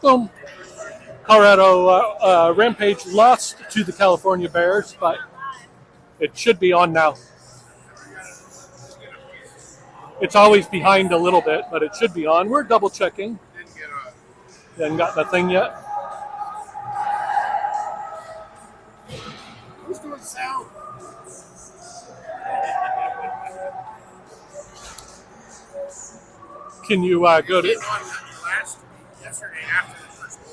Boom. Colorado Rampage lost to the California Bears, but it should be on now. It's always behind a little bit, but it should be on. We're double checking. Didn't got nothing yet. Who's doing sound? Can you go to? Yesterday after the first goal.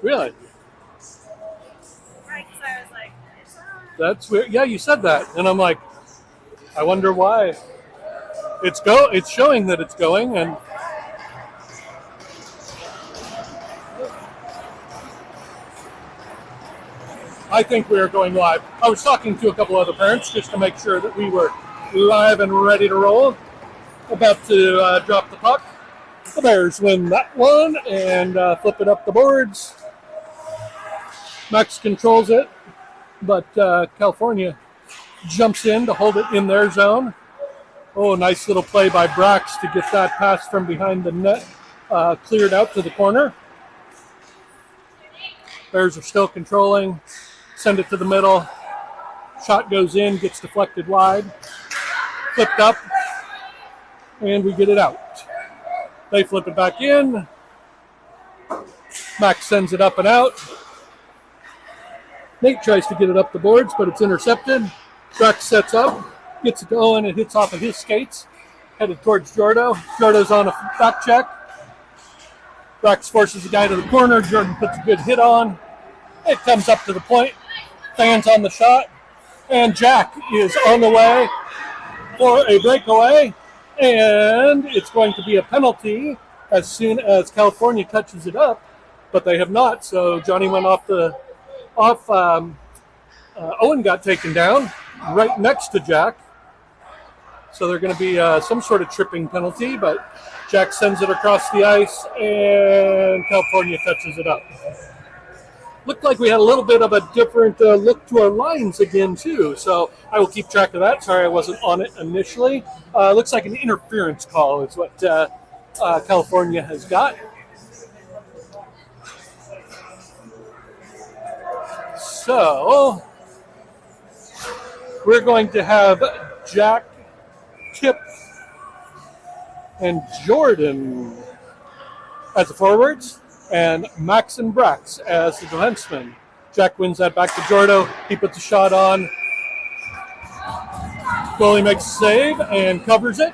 Really? Right, because I was like, That's weird. Yeah, you said that, and I'm like, I wonder why. It's showing that it's going, and I think we are going live. I was talking to a couple other parents just to make sure that we were live and ready to roll. About to drop the puck. The Bears win that one and flip it up the boards. Max controls it, but California jumps in to hold it in their zone. Oh, nice little play by Brax to get that pass from behind the net cleared out to the corner. Bears are still controlling. Send it to the middle. Shot goes in, gets deflected wide. Flipped up. And we get it out. They flip it back in. Max sends it up and out. Nate tries to get it up the boards, but it's intercepted. Brax sets up, gets it going, it hits off of his skates, headed towards Jordo. Jordo's on a back check. Brax forces the guy to the corner. Jordan puts a good hit on. It comes up to the point. Fans on the shot. And Jack is on the way for a breakaway. And it's going to be a penalty as soon as California touches it up, but they have not. So Johnny went off. Owen got taken down right next to Jack. So they're going to be some sort of tripping penalty, but Jack sends it across the ice, and California touches it up. Looked like we had a little bit of a different look to our lines again, too. So I will keep track of that. Sorry I wasn't on it initially. Looks like an interference call is what California has got. So we're going to have Jack, Tip, and Jordan as the forwards, and Max and Brax as the defensemen. Jack wins that back to Jordo. He puts a shot on. Goalie makes a save and covers it.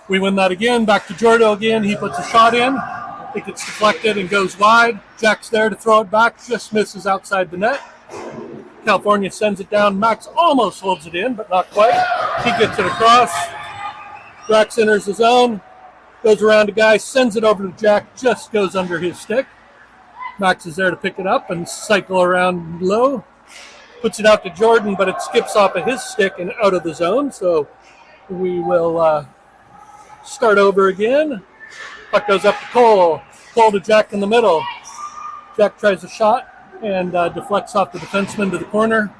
We win that again. Back to Jordo again. He puts a shot in. It gets deflected and goes wide. Jack's there to throw it back. Just misses outside the net. California sends it down. Max almost holds it in, but not quite. He gets it across. Brax enters the zone. Goes around a guy. Sends it over to Jack. Just goes under his stick. Max is there to pick it up and cycle around low. Puts it out to Jordan, but it skips off of his stick and out of the zone. So we will start over again. Puck goes up to Cole. Cole to Jack in the middle. Jack tries a shot and deflects off the defenseman to the corner.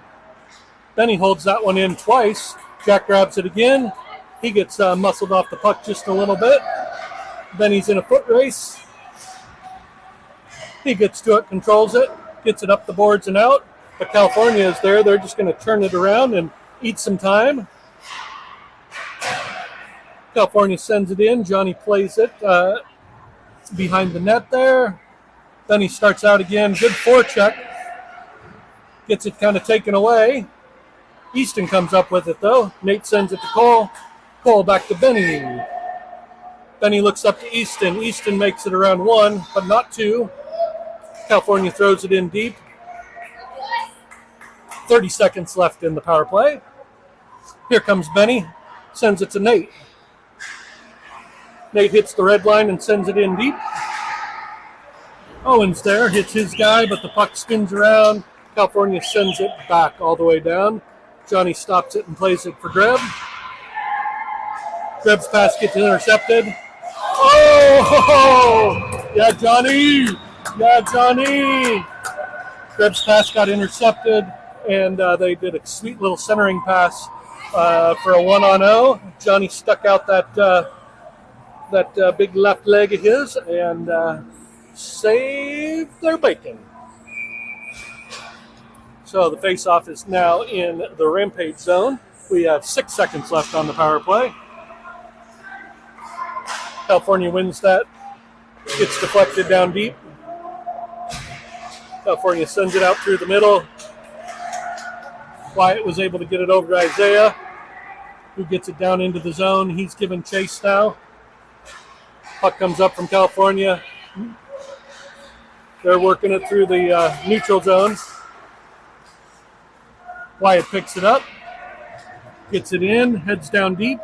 Then he holds that one in twice. Jack grabs it again. He gets muscled off the puck just a little bit. Then he's in a foot race. He gets to it, controls it, gets it up the boards and out. But California is there. They're just going to turn it around and eat some time. California sends it in. Johnny plays it behind the net there. Then he starts out again. Good forecheck. Gets it kind of taken away. Easton comes up with it, though. Nate sends it to Cole. Cole back to Benny. Benny looks up to Easton. Easton makes it around one, but not two. California throws it in deep. 30 seconds left in the power play. Here comes Benny. Sends it to Nate. Nate hits the red line and sends it in deep. Owen's there, hits his guy, but the puck spins around. California sends it back all the way down. Johnny stops it and plays it for Greb. Greb's pass gets intercepted. Oh! Yeah, Johnny! Yeah, Johnny! Greb's pass got intercepted, and they did a sweet little centering pass for a 1-on-0. Johnny stuck out that big left leg of his and saved their bacon. So the face-off is now in the Rampage zone. We have 6 seconds left on the power play. California wins that. Gets deflected down deep. California sends it out through the middle. Wyatt was able to get it over to Isaiah, who gets it down into the zone. He's given chase now. Puck comes up from California. They're working it through the neutral zone. Wyatt picks it up, gets it in, heads down deep.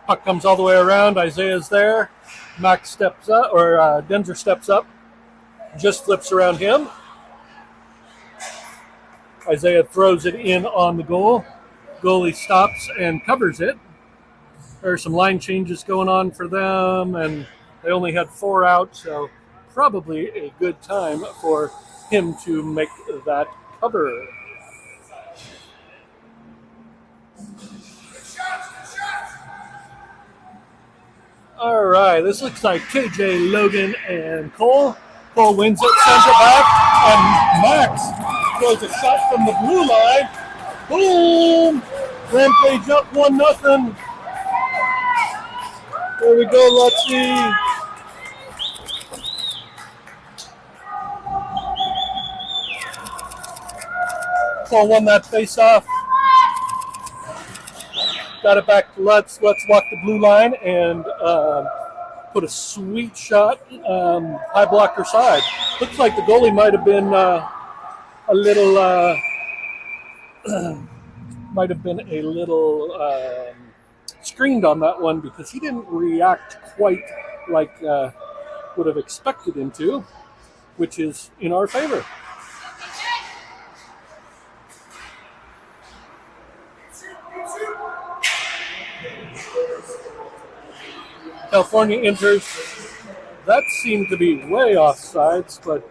Puck comes all the way around. Isaiah's there. Max steps up, or Denzer steps up, just flips around him. Isaiah throws it in on the goal. Goalie stops and covers it. There are some line changes going on for them, and they only had 4 out, so probably a good time for him to make that cover. All right, this looks like KJ, Logan, and Cole. Cole wins it, sends it back, and Max throws a shot from the blue line. Boom! Rampage up 1-0. There we go, Lutzy. Cole won that face-off. Got it back to Lutz. Lutz walked the blue line and put a sweet shot high blocker side. Looks like the goalie might have been a little screened on that one because he didn't react quite like would have expected him to, which is in our favor. California enters. That seemed to be way off sides, but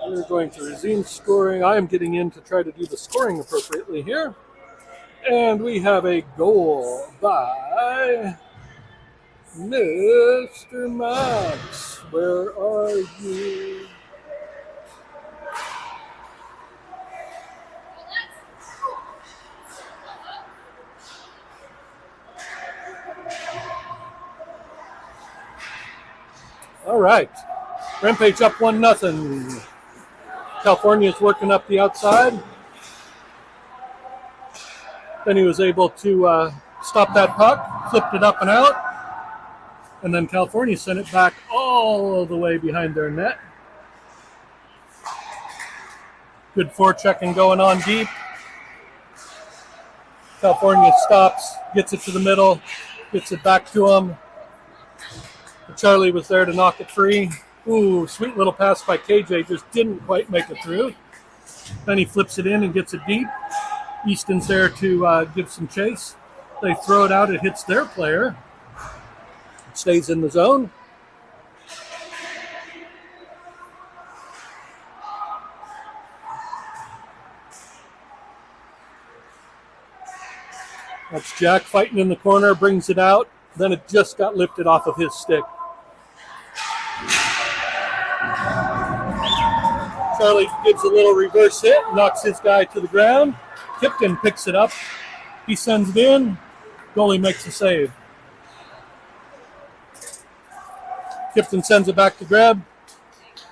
we're going to resume scoring. I am getting in to try to do the scoring appropriately here. And we have a goal by Mr. Max. Where are you? All right. Rampage up 1-0. California's working up the outside. Then he was able to stop that puck, flipped it up and out, and then California sent it back all the way behind their net. Good forechecking going on deep. California stops, gets it to the middle, gets it back to him. Charlie was there to knock it free. Ooh, sweet little pass by KJ, just didn't quite make it through. Then he flips it in and gets it deep. Easton's there to give some chase. They throw it out, it hits their player. It stays in the zone. That's Jack fighting in the corner, brings it out. Then it just got lifted off of his stick. Charlie gives a little reverse hit, knocks his guy to the ground. Kipton picks it up. He sends it in. Goalie makes a save. Kipton sends it back to Greb.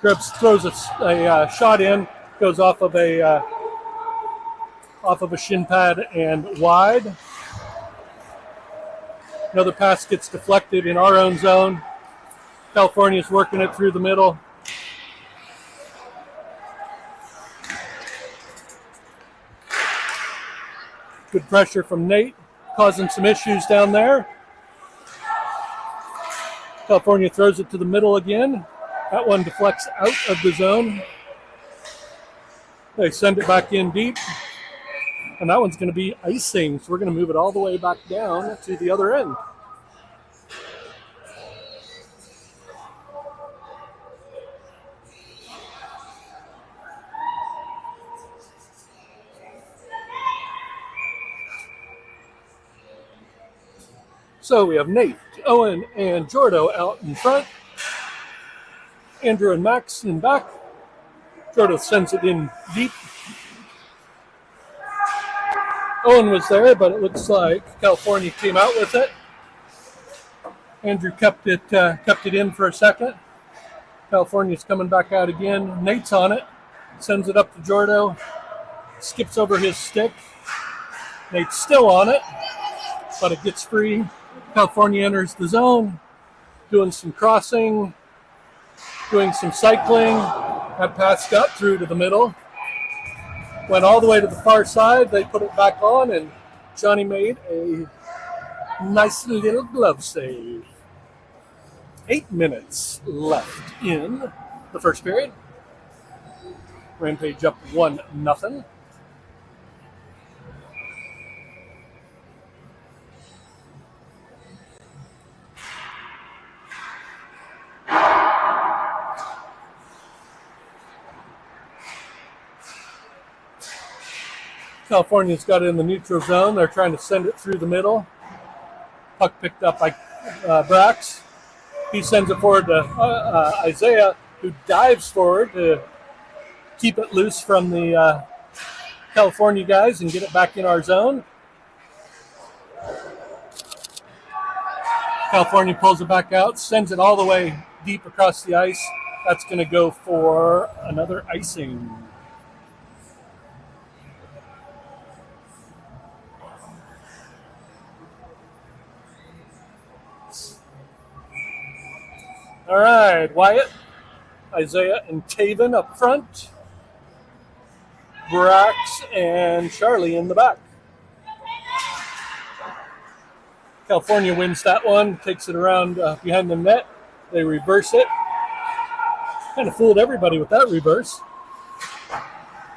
Greb throws a shot in, goes off of a shin pad and wide. Another pass gets deflected in our own zone. California's working it through the middle. Good pressure from Nate, causing some issues down there. California throws it to the middle again. That one deflects out of the zone. They send it back in deep. And that one's going to be icing, so we're going to move it all the way back down to the other end. So we have Nate, Owen, and Jordo out in front. Andrew and Max in back. Jordo sends it in deep. Owen was there, but it looks like California came out with it. Andrew kept it in for a second. California's coming back out again. Nate's on it. Sends it up to Jordo. Skips over his stick. Nate's still on it, but it gets free. California enters the zone, doing some crossing, doing some cycling. That pass got through to the middle. Went all the way to the far side. They put it back on, and Johnny made a nice little glove save. 8 minutes left in the first period. Rampage up 1-0. California's got it in the neutral zone. They're trying to send it through the middle. Puck picked up by Brax. He sends it forward to Isaiah, who dives forward to keep it loose from the California guys and get it back in our zone. California pulls it back out, sends it all the way deep across the ice. That's going to go for another icing. All right, Wyatt, Isaiah, and Taven up front. Brax and Charlie in the back. California wins that one, takes it around behind the net. They reverse it. Kind of fooled everybody with that reverse.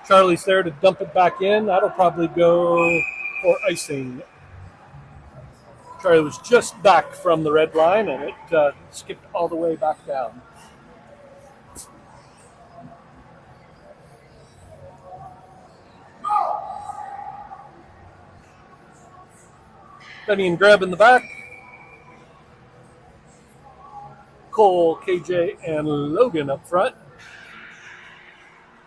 Charlie's there to dump it back in. That'll probably go for icing. Charlie was just back from the red line, and it skipped all the way back down. Benny and Greb in the back. Cole, KJ, and Logan up front.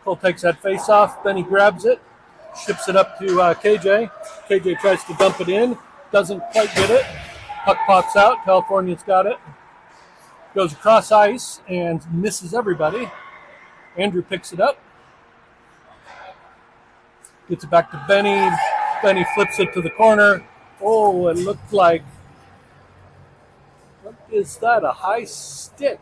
Cole takes that face off. Benny grabs it, ships it up to KJ. KJ tries to dump it in. Doesn't quite get it. Puck pops out. California's got it. Goes across ice and misses everybody. Andrew picks it up. Gets it back to Benny. Benny flips it to the corner. Oh, it looked like, what is that, a high stick?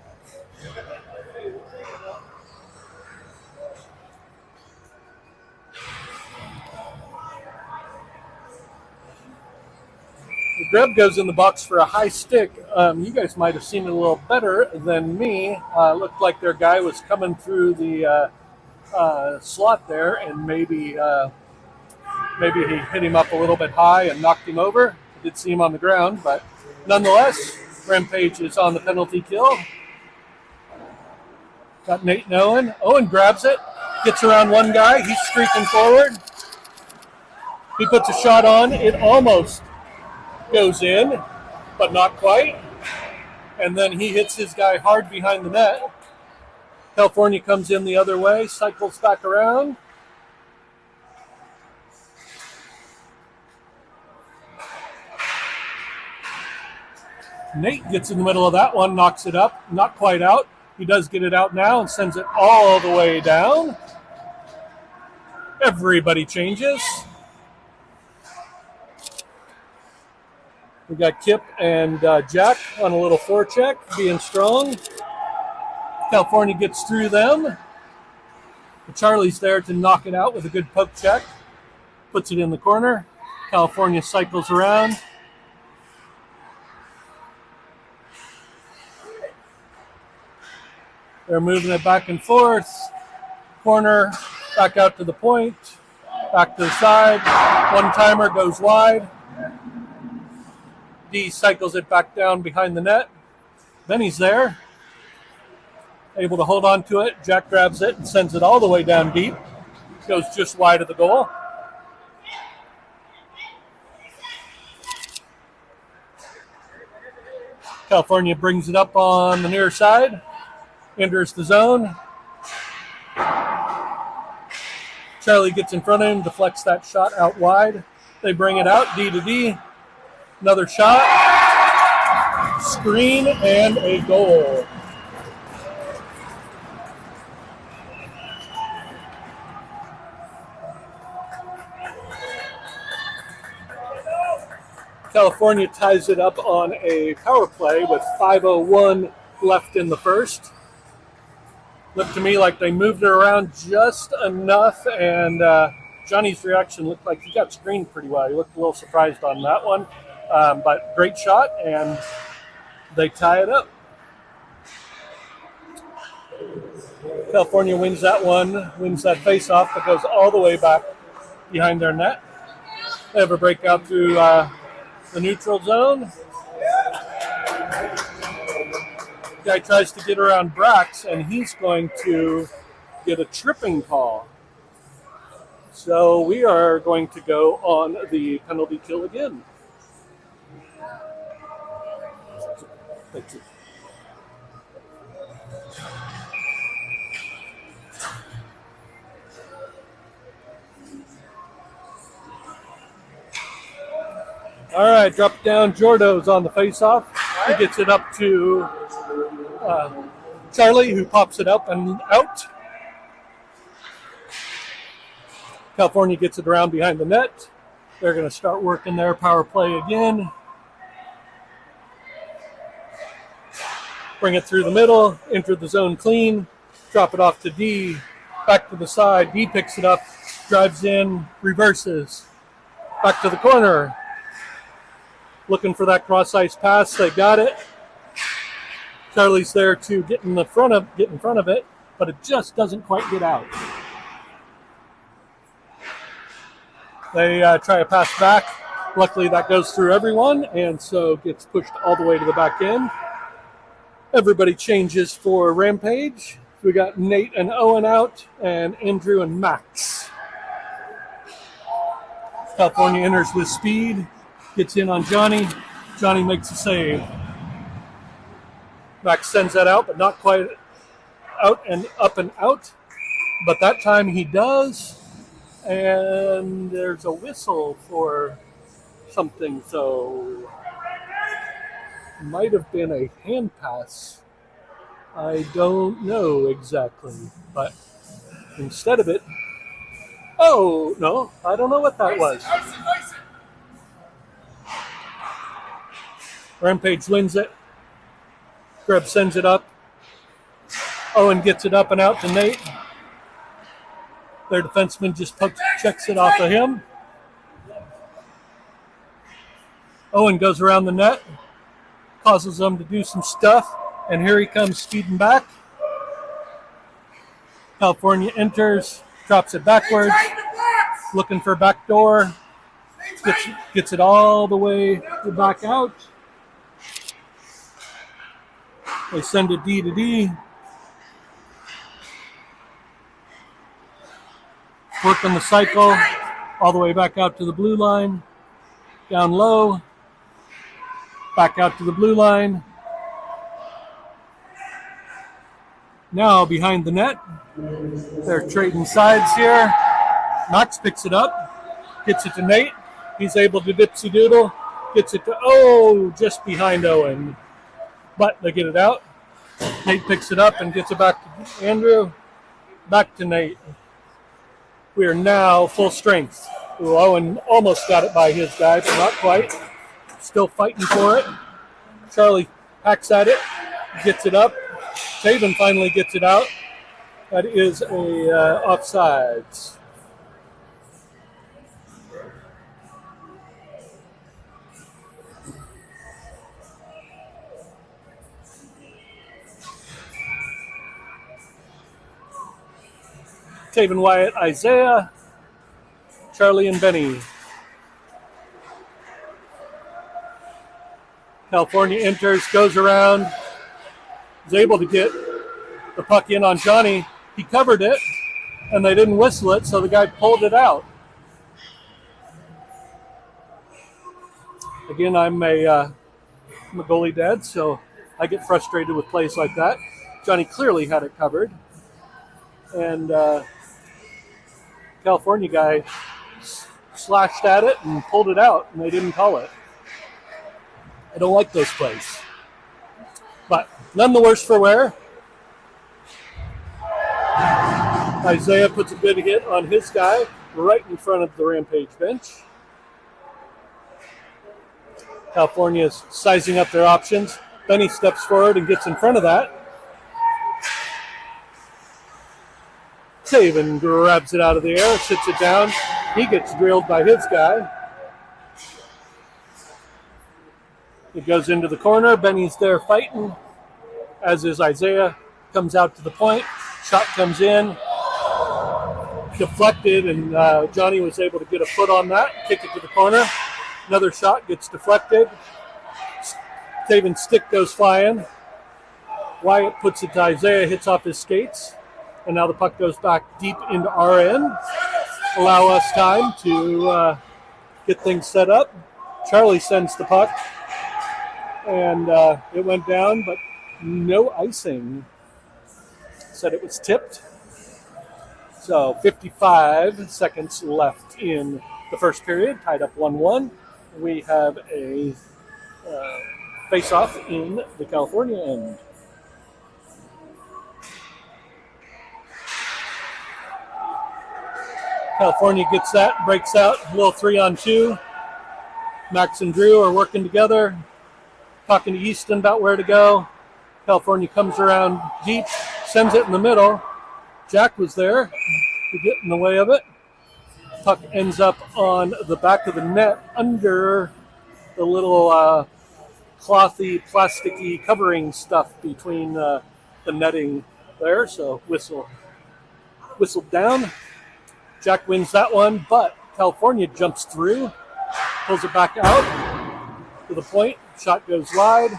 Greb goes in the box for a high stick. You guys might have seen it a little better than me. Looked like their guy was coming through the slot there, and maybe he hit him up a little bit high and knocked him over. I did see him on the ground, but nonetheless, Rampage is on the penalty kill. Got Nate and Owen. Owen grabs it, gets around one guy. He's streaking forward. He puts a shot on. It almost goes in, but not quite. And then he hits his guy hard behind the net. California comes in the other way, cycles back around. Nate gets in the middle of that one, knocks it up, not quite out. He does get it out now and sends it all the way down. Everybody changes. We got Kip and Jack on a little forecheck, being strong. California gets through them. Charlie's there to knock it out with a good poke check. Puts it in the corner. California cycles around. They're moving it back and forth. Corner, back out to the point. Back to the side. One-timer goes wide. D cycles it back down behind the net. Then he's there, able to hold on to it. Jack grabs it and sends it all the way down deep. Goes just wide of the goal. California brings it up on the near side, enters the zone. Charlie gets in front of him, deflects that shot out wide. They bring it out, D to D. Another shot, screen, and a goal. California ties it up on a power play with 5:01 left in the first. Looked to me like they moved it around just enough, and Johnny's reaction looked like he got screened pretty well. He looked a little surprised on that one, but great shot, and they tie it up. California wins that one, wins that face-off that goes all the way back behind their net. They have a breakout through the neutral zone. Guy tries to get around Brax, and he's going to get a tripping call. So we are going to go on the penalty kill again. Thank you. All right, drop it down. Jordo's on the face-off. He gets it up to Charlie, who pops it up and out. California gets it around behind the net. They're going to start working their power play again. Bring it through the middle, enter the zone clean, drop it off to D, back to the side. D picks it up, drives in, reverses, back to the corner. Looking for that cross-ice pass. They got it. Charlie's there to get in front of it, but it just doesn't quite get out. They try a pass back. Luckily, that goes through everyone, and so gets pushed all the way to the back end. Everybody changes for Rampage. We got Nate and Owen out, and Andrew and Max. California enters with speed. Gets in on Johnny. Johnny makes a save. Max sends that out, but not quite out and up and out. But that time he does. And there's a whistle for something. So might have been a hand pass. I don't know exactly. But instead of it, oh, no, I don't know what that was. Rampage wins it. Greb sends it up. Owen gets it up and out to Nate. Their defenseman just checks it off of him. Owen goes around the net, causes them to do some stuff, and here he comes speeding back. California enters, drops it backwards, looking for a back door, gets it all the way back out. They send it D to D. Work on the cycle all the way back out to the blue line. Down low. Back out to the blue line. Now behind the net. They're trading sides here. Max picks it up. Gets it to Nate. He's able to dipsy doodle. Gets it to, just behind Owen. But they get it out. Nate picks it up and gets it back to Andrew. Back to Nate. We are now full strength. Owen almost got it by his guy, but not quite. Still fighting for it. Charlie hacks at it, gets it up. Taven finally gets it out. That is a offsides. Taven Wyatt, Isaiah, Charlie, and Benny. California enters, goes around, is able to get the puck in on Johnny. He covered it, and they didn't whistle it, so the guy pulled it out. Again, I'm a goalie dad, so I get frustrated with plays like that. Johnny clearly had it covered. And California guy slashed at it and pulled it out, and they didn't call it. I don't like those plays. But none the worse for wear. Isaiah puts a good hit on his guy right in front of the Rampage bench. California's sizing up their options. Benny steps forward and gets in front of that. Taven grabs it out of the air, sits it down. He gets drilled by his guy. It goes into the corner. Benny's there fighting, as is Isaiah. Comes out to the point. Shot comes in. Deflected, and Johnny was able to get a foot on that, kick it to the corner. Another shot gets deflected. Taven's stick goes flying. Wyatt puts it to Isaiah, hits off his skates. And now the puck goes back deep into our end. Allow us time to get things set up. Charlie sends the puck. And it went down, but no icing. Said it was tipped. So 55 seconds left in the first period, tied up 1-1. We have a face-off in the California end. California gets that, breaks out, a little 3-on-2. Max and Drew are working together, talking to Easton about where to go. California comes around deep, sends it in the middle. Jack was there to get in the way of it. Puck ends up on the back of the net under the little clothy, plasticky covering stuff between the netting there. So whistled down. Jack wins that one, but California jumps through, pulls it back out to the point. Shot goes wide.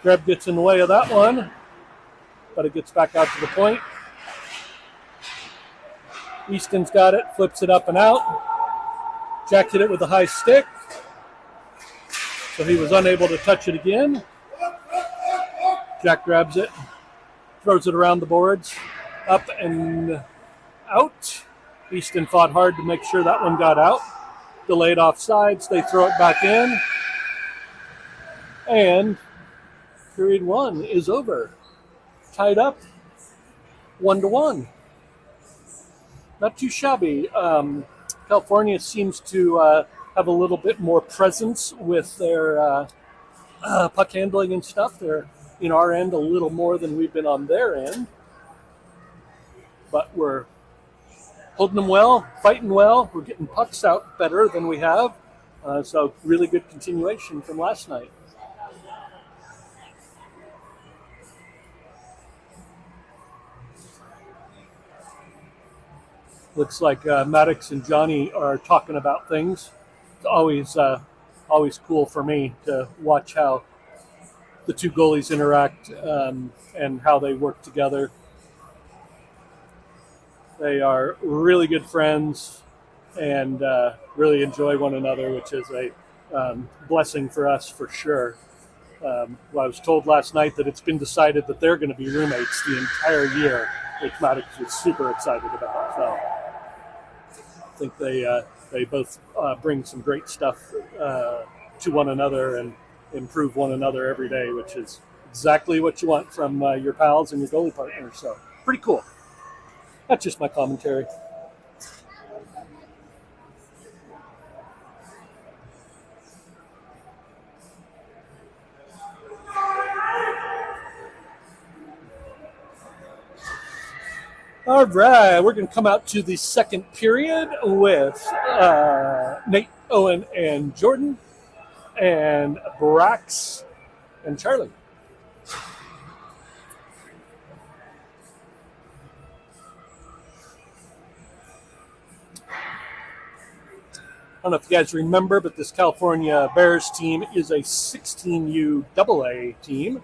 Greb gets in the way of that one, but it gets back out to the point. Easton's got it, flips it up and out. Jack hit it with a high stick, so he was unable to touch it again. Jack grabs it, throws it around the boards, up and out. Easton fought hard to make sure that one got out. Delayed offsides, they throw it back in. And period 1 is over. Tied up 1-1. Not too shabby. California seems to have a little bit more presence with their puck handling and stuff. They're in our end a little more than we've been on their end. But we're holding them well, fighting well. We're getting pucks out better than we have. So really good continuation from last night. Looks like Maddox and Johnny are talking about things. It's always cool for me to watch how the two goalies interact and how they work together. They are really good friends and really enjoy one another, which is a blessing for us for sure. Well, I was told last night that it's been decided that they're going to be roommates the entire year, which Maddox was super excited about. So I think they both bring some great stuff to one another and improve one another every day, which is exactly what you want from your pals and your goalie partners. So pretty cool. That's just my commentary. All right, we're going to come out to the second period with Nate, Owen, and Jordan, and Brax and Charlie. I don't know if you guys remember, but this California Bears team is a 16U AA team.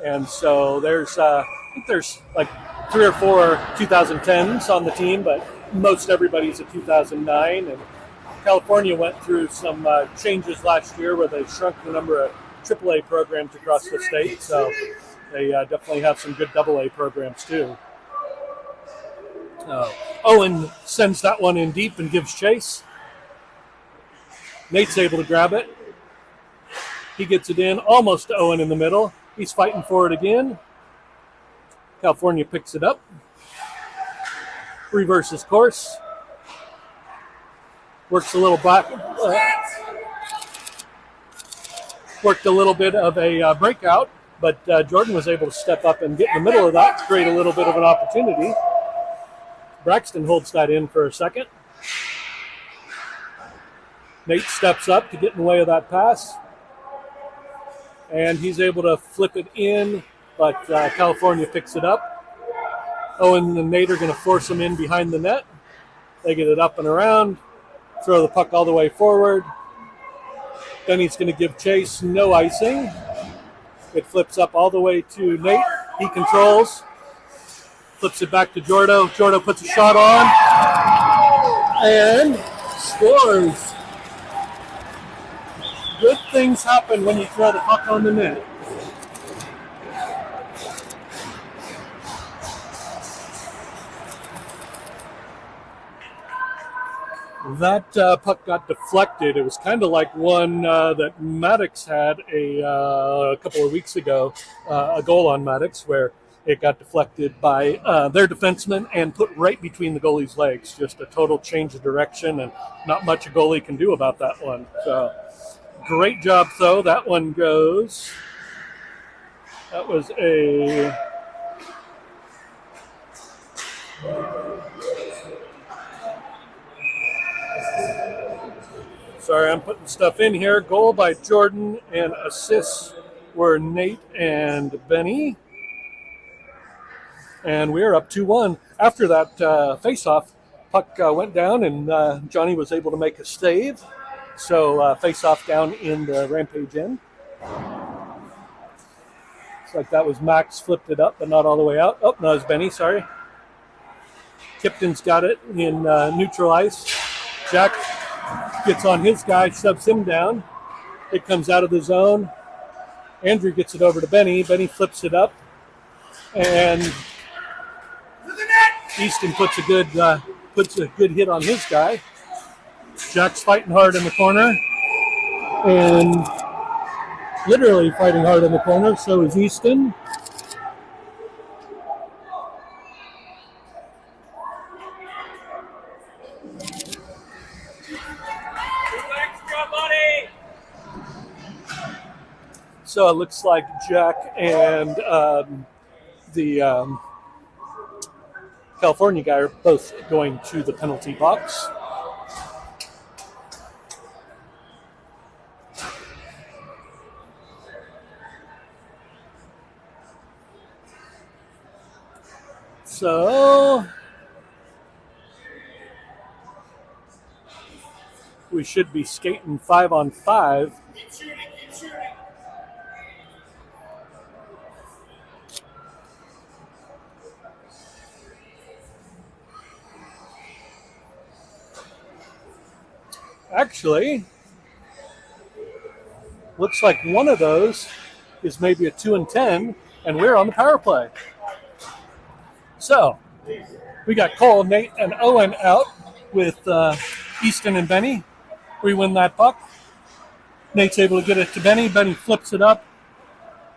And so there's, I think there's like 3 or 4 2010s on the team, but most everybody's a 2009. And California went through some changes last year where they shrunk the number of AAA programs across the state, so they definitely have some good AA programs too. Owen sends that one in deep and gives chase. Nate's able to grab it. He gets it in, almost to Owen in the middle. He's fighting for it again. California picks it up. Reverses course. Works a little back. Worked a little bit of a breakout, but Jordan was able to step up and get in the middle of that to create a little bit of an opportunity. Braxton holds that in for a second. Nate steps up to get in the way of that pass. And he's able to flip it in, but California picks it up. Owen and Nate are going to force him in behind the net. They get it up and around, throw the puck all the way forward. Then he's going to give chase, no icing. It flips up all the way to Nate. He controls, flips it back to Jordo. Jordo puts a shot on and scores. Good things happen when you throw the puck on the net. That puck got deflected. It was kind of like one that Maddox had a couple of weeks ago, a goal on Maddox, where it got deflected by their defenseman and put right between the goalie's legs. Just a total change of direction, and not much a goalie can do about that one. So, great job, though. That one goes. That was a. Sorry, I'm putting stuff in here. Goal by Jordan, and assists were Nate and Benny. And we're up 2-1. After that face-off, puck went down, and Johnny was able to make a save. So face-off down in the Rampage end. Looks like that was Max, flipped it up, but not all the way out. Oh, no, it was Benny, sorry. Kipton's got it in neutral ice. Jack gets on his guy, shoves him down. It comes out of the zone. Andrew gets it over to Benny. Benny flips it up. And Easton puts a good hit on his guy. Jack's fighting hard in the corner. And literally fighting hard in the corner. So is Easton. So it looks like Jack and the California guy are both going to the penalty box. So we should be skating 5-on-5. Keep shooting. Actually, looks like one of those is maybe a 2-10, and we're on the power play. So, we got Cole, Nate, and Owen out with Easton and Benny. We win that puck. Nate's able to get it to Benny. Benny flips it up.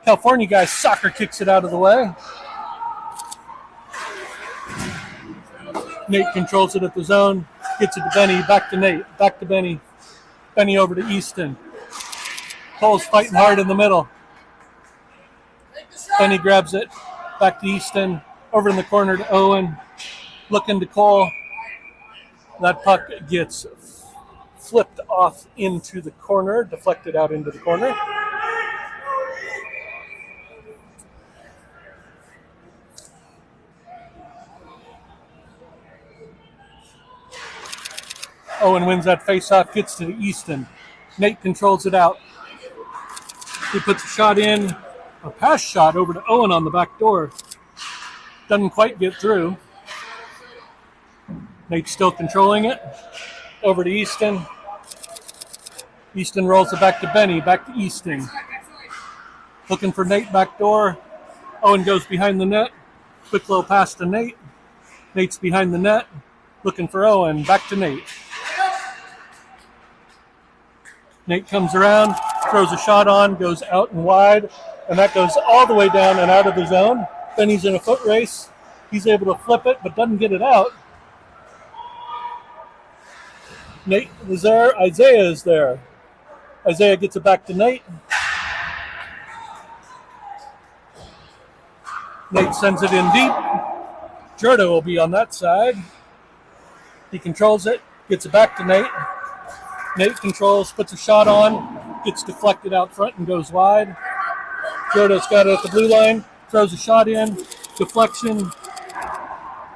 California guy soccer kicks it out of the way. Nate controls it at the zone. Gets it to Benny, back to Nate, back to Benny. Benny over to Easton. Cole's fighting hard in the middle. Benny grabs it, back to Easton, over in the corner to Owen, looking to Cole. That puck gets flipped off into the corner, deflected out into the corner. Owen wins that face-off, gets to Easton. Nate controls it out. He puts a shot in, a pass shot over to Owen on the back door. Doesn't quite get through. Nate's still controlling it. Over to Easton. Easton rolls it back to Benny, back to Easton. Looking for Nate back door. Owen goes behind the net. Quick low pass to Nate. Nate's behind the net. Looking for Owen. Back to Nate. Nate comes around, throws a shot on, goes out and wide, and that goes all the way down and out of the zone. Then he's in a foot race. He's able to flip it, but doesn't get it out. Nate is there. Isaiah is there. Isaiah gets it back to Nate. Nate sends it in deep. Jordo will be on that side. He controls it, gets it back to Nate. Nate controls, puts a shot on, gets deflected out front and goes wide. Jordo's got it at the blue line, throws a shot in, deflection,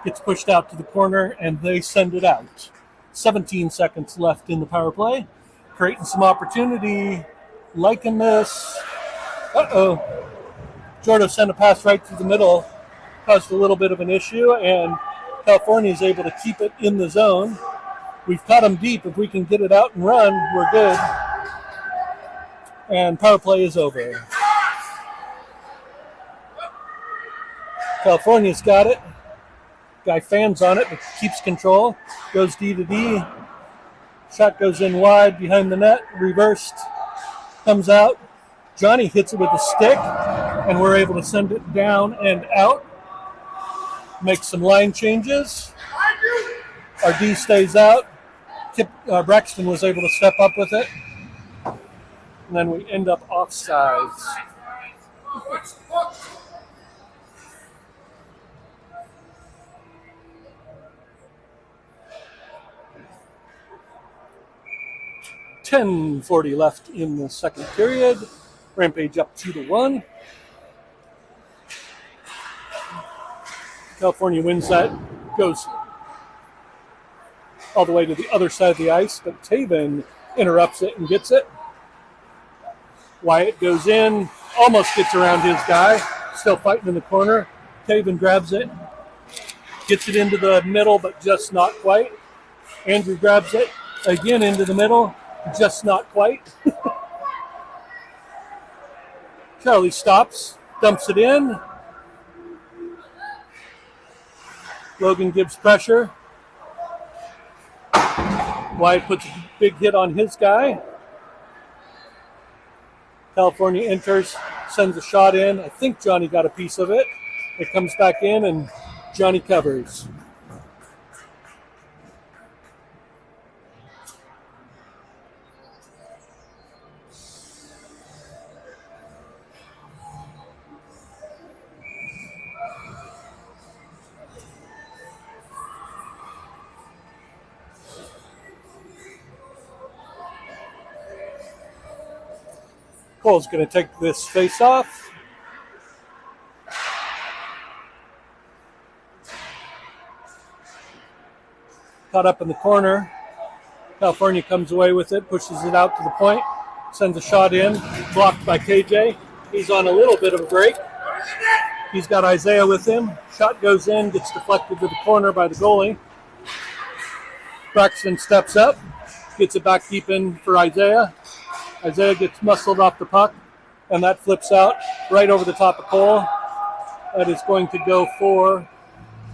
gets pushed out to the corner, and they send it out. 17 seconds left in the power play. Creating some opportunity, liking this. Uh-oh. Jordo sent a pass right through the middle, caused a little bit of an issue, and California is able to keep it in the zone. We've caught them deep. If we can get it out and run, we're good. And power play is over. California's got it. Guy fans on it, but keeps control. Goes D to D. Shot goes in wide behind the net. Reversed. Comes out. Johnny hits it with a stick, and we're able to send it down and out. Make some line changes. Our D stays out. Braxton was able to step up with it. And then we end up offsides. .10:40 left in the second period. Rampage up 2-1. California wins that. Goes all the way to the other side of the ice, but Taven interrupts it and gets it. Wyatt goes in, almost gets around his guy, still fighting in the corner. Taven grabs it, gets it into the middle, but just not quite. Andrew grabs it, again into the middle, just not quite. Charlie stops, dumps it in. Logan gives pressure. Wyatt puts a big hit on his guy. California enters, sends a shot in. I think Johnny got a piece of it. It comes back in, and Johnny covers. Cole's going to take this face off. Caught up in the corner. California comes away with it, pushes it out to the point, sends a shot in, blocked by KJ. He's on a little bit of a break. He's got Isaiah with him. Shot goes in, gets deflected to the corner by the goalie. Braxton steps up, gets it back deep in for Isaiah. Isaiah gets muscled off the puck, and that flips out right over the top of Cole. That is going to go for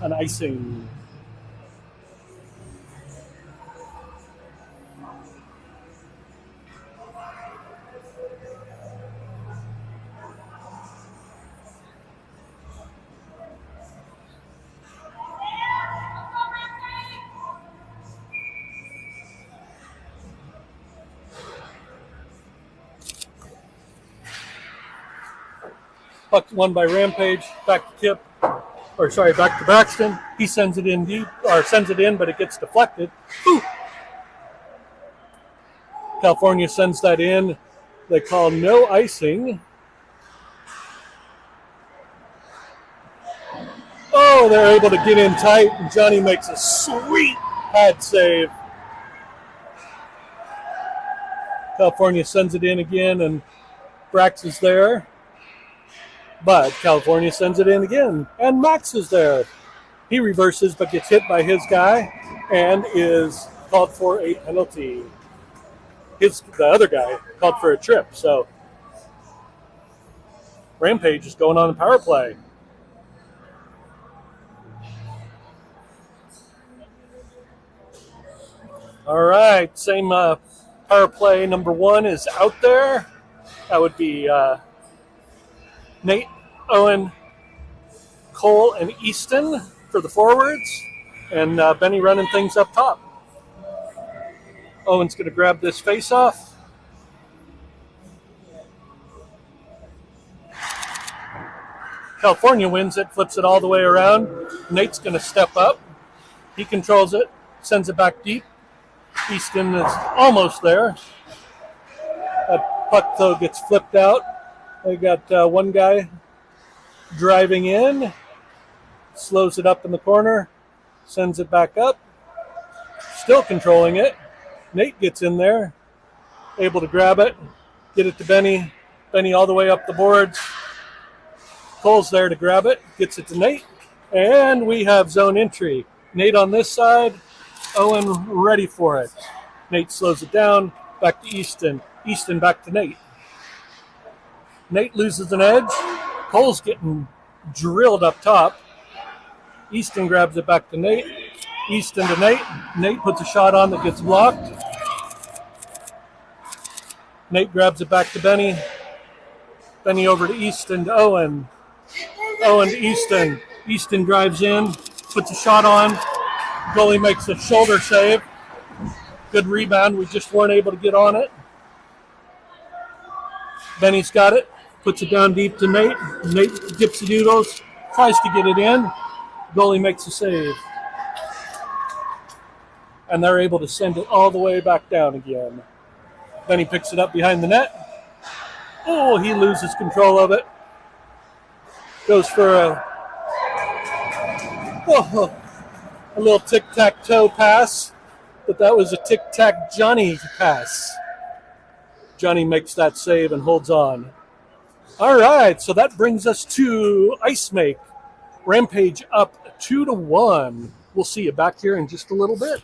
an icing. Puck won by Rampage, back to Kip, back to Braxton. He sends it in deep, but it gets deflected. Ooh. California sends that in. They call no icing. Oh, they're able to get in tight, and Johnny makes a sweet pad save. California sends it in again, and Brax is there. But California sends it in again, and Max is there. He reverses but gets hit by his guy and is called for a penalty. The other guy called for a trip. So Rampage is going on the power play. All right, same power play number 1 is out there. That would be Nate, Owen, Cole, and Easton for the forwards, and Benny running things up top. Owen's going to grab this face-off. California wins it, flips it all the way around. Nate's going to step up. He controls it, sends it back deep. Easton is almost there. That puck, though, gets flipped out. They got one guy driving in, slows it up in the corner, sends it back up, still controlling it. Nate gets in there, able to grab it, get it to Benny. Benny all the way up the boards. Cole's there to grab it, gets it to Nate, and we have zone entry. Nate on this side, Owen ready for it. Nate slows it down, back to Easton. Easton back to Nate. Nate loses an edge. Cole's getting drilled up top. Easton grabs it back to Nate. Easton to Nate. Nate puts a shot on that gets blocked. Nate grabs it back to Benny. Benny over to Easton to Owen. Owen to Easton. Easton drives in, puts a shot on. Goalie makes a shoulder save. Good rebound. We just weren't able to get on it. Benny's got it. Puts it down deep to Nate. Nate dipsy doodles. Tries to get it in. Goalie makes a save. And they're able to send it all the way back down again. Benny picks it up behind the net. Oh, he loses control of it. Goes for a little tic-tac-toe pass. But that was a tic-tac Johnny pass. Johnny makes that save and holds on. All right, so that brings us to Ice Make. Rampage up 2-1. We'll see you back here in just a little bit.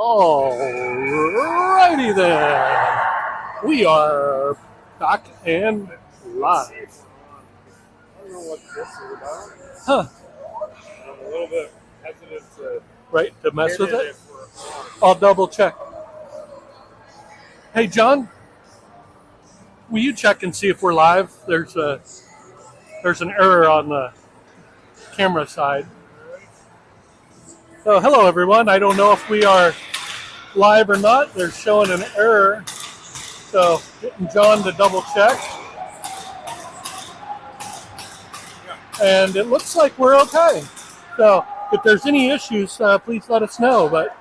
Alrighty then. We are back and live. I don't know what this is about. Huh. I'm a little bit hesitant to Right, to mess with hit it? if we're on. I'll double check. Hey, John, will you check and see if we're live? There's an error on the camera side. So, hello everyone. I don't know if we are live or not. They're showing an error. So, getting John to double check. And it looks like we're okay. So, if there's any issues, please let us know. But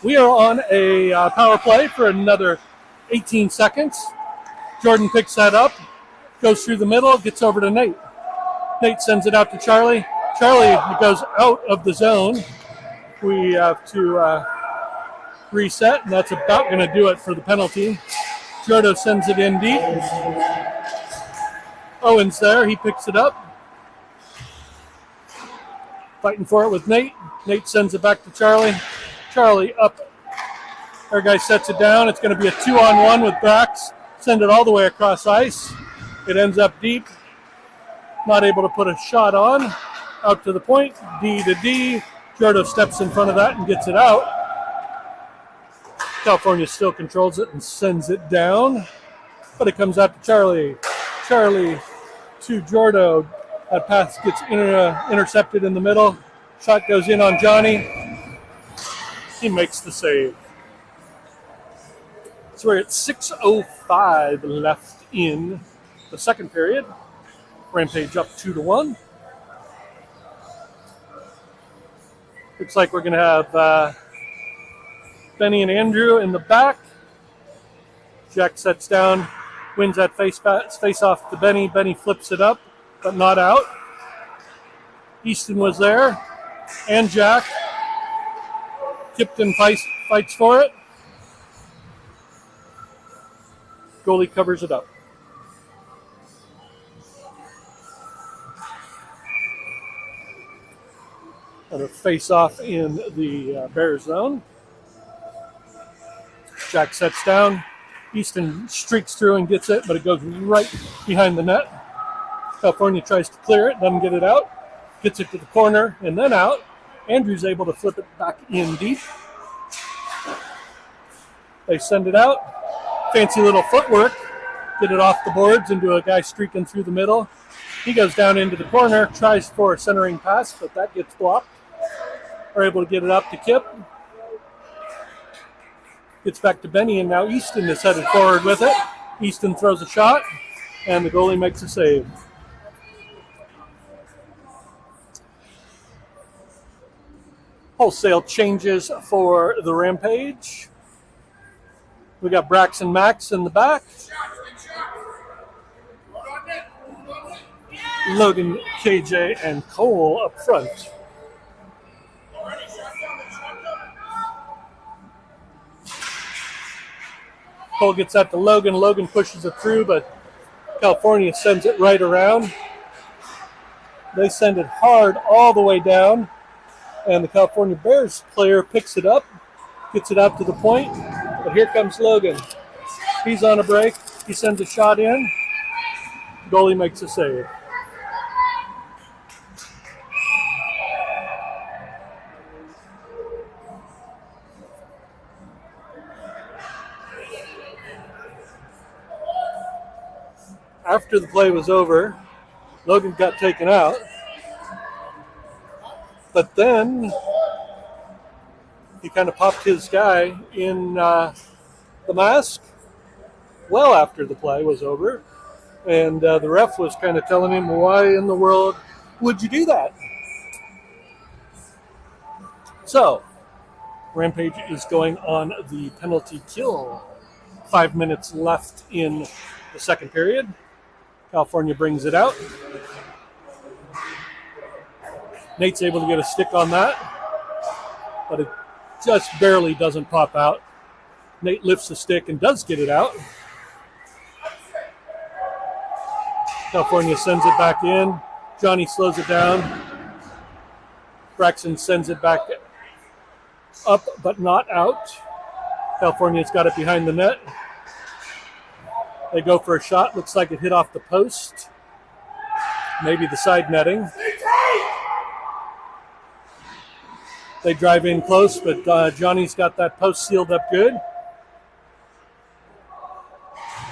we are on a power play for another 18 seconds. Jordan picks that up, goes through the middle, gets over to Nate. Nate sends it out to Charlie. Charlie goes out of the zone. We have to reset, and that's about going to do it for the penalty. Jordo sends it in deep. Owen's there. He picks it up. Fighting for it with Nate. Nate sends it back to Charlie. Charlie up. Our guy sets it down. It's going to be a 2-on-1 with Brax. Send it all the way across ice. It ends up deep. Not able to put a shot on. Out to the point. D to D. Jordo steps in front of that and gets it out. California still controls it and sends it down. But it comes out to Charlie. Charlie to Jordo. That pass gets intercepted in the middle. Shot goes in on Johnny. He makes the save. So we're at 6:05 left in the second period. Rampage up 2-1. Looks like we're going to have Benny and Andrew in the back. Jack sets down, wins that face off to Benny. Benny flips it up, but not out. Easton was there, and Jack. Kipton fights for it. Goalie covers it up. And a face-off in the Bears zone. Jack sets down. Easton streaks through and gets it, but it goes right behind the net. California tries to clear it, doesn't get it out. Gets it to the corner and then out. Andrew's able to flip it back in deep. They send it out. Fancy little footwork. Get it off the boards into a guy streaking through the middle. He goes down into the corner, tries for a centering pass, but that gets blocked. Are able to get it up to Kip. Gets back to Benny, and now Easton is headed forward with it. Easton throws a shot, and the goalie makes a save. Wholesale changes for the Rampage. We got Braxton Max in the back. Logan, KJ, and Cole up front. Cole gets that to Logan. Logan pushes it through, but California sends it right around. They send it hard all the way down, and the California Bears player picks it up, gets it out to the point, but here comes Logan. He's on a break. He sends a shot in. Goalie makes a save. After the play was over, Logan got taken out. But then he kind of popped his guy in the mask well after the play was over. And the ref was kind of telling him, why in the world would you do that? So, Rampage is going on the penalty kill. 5 minutes left in the second period. California brings it out. Nate's able to get a stick on that, but it just barely doesn't pop out. Nate lifts the stick and does get it out. California sends it back in. Johnny slows it down. Braxton sends it back Up but not out. California's got it behind the net. They go for a shot. Looks like it hit off the post. Maybe the side netting. They drive in close, but Johnny's got that post sealed up good.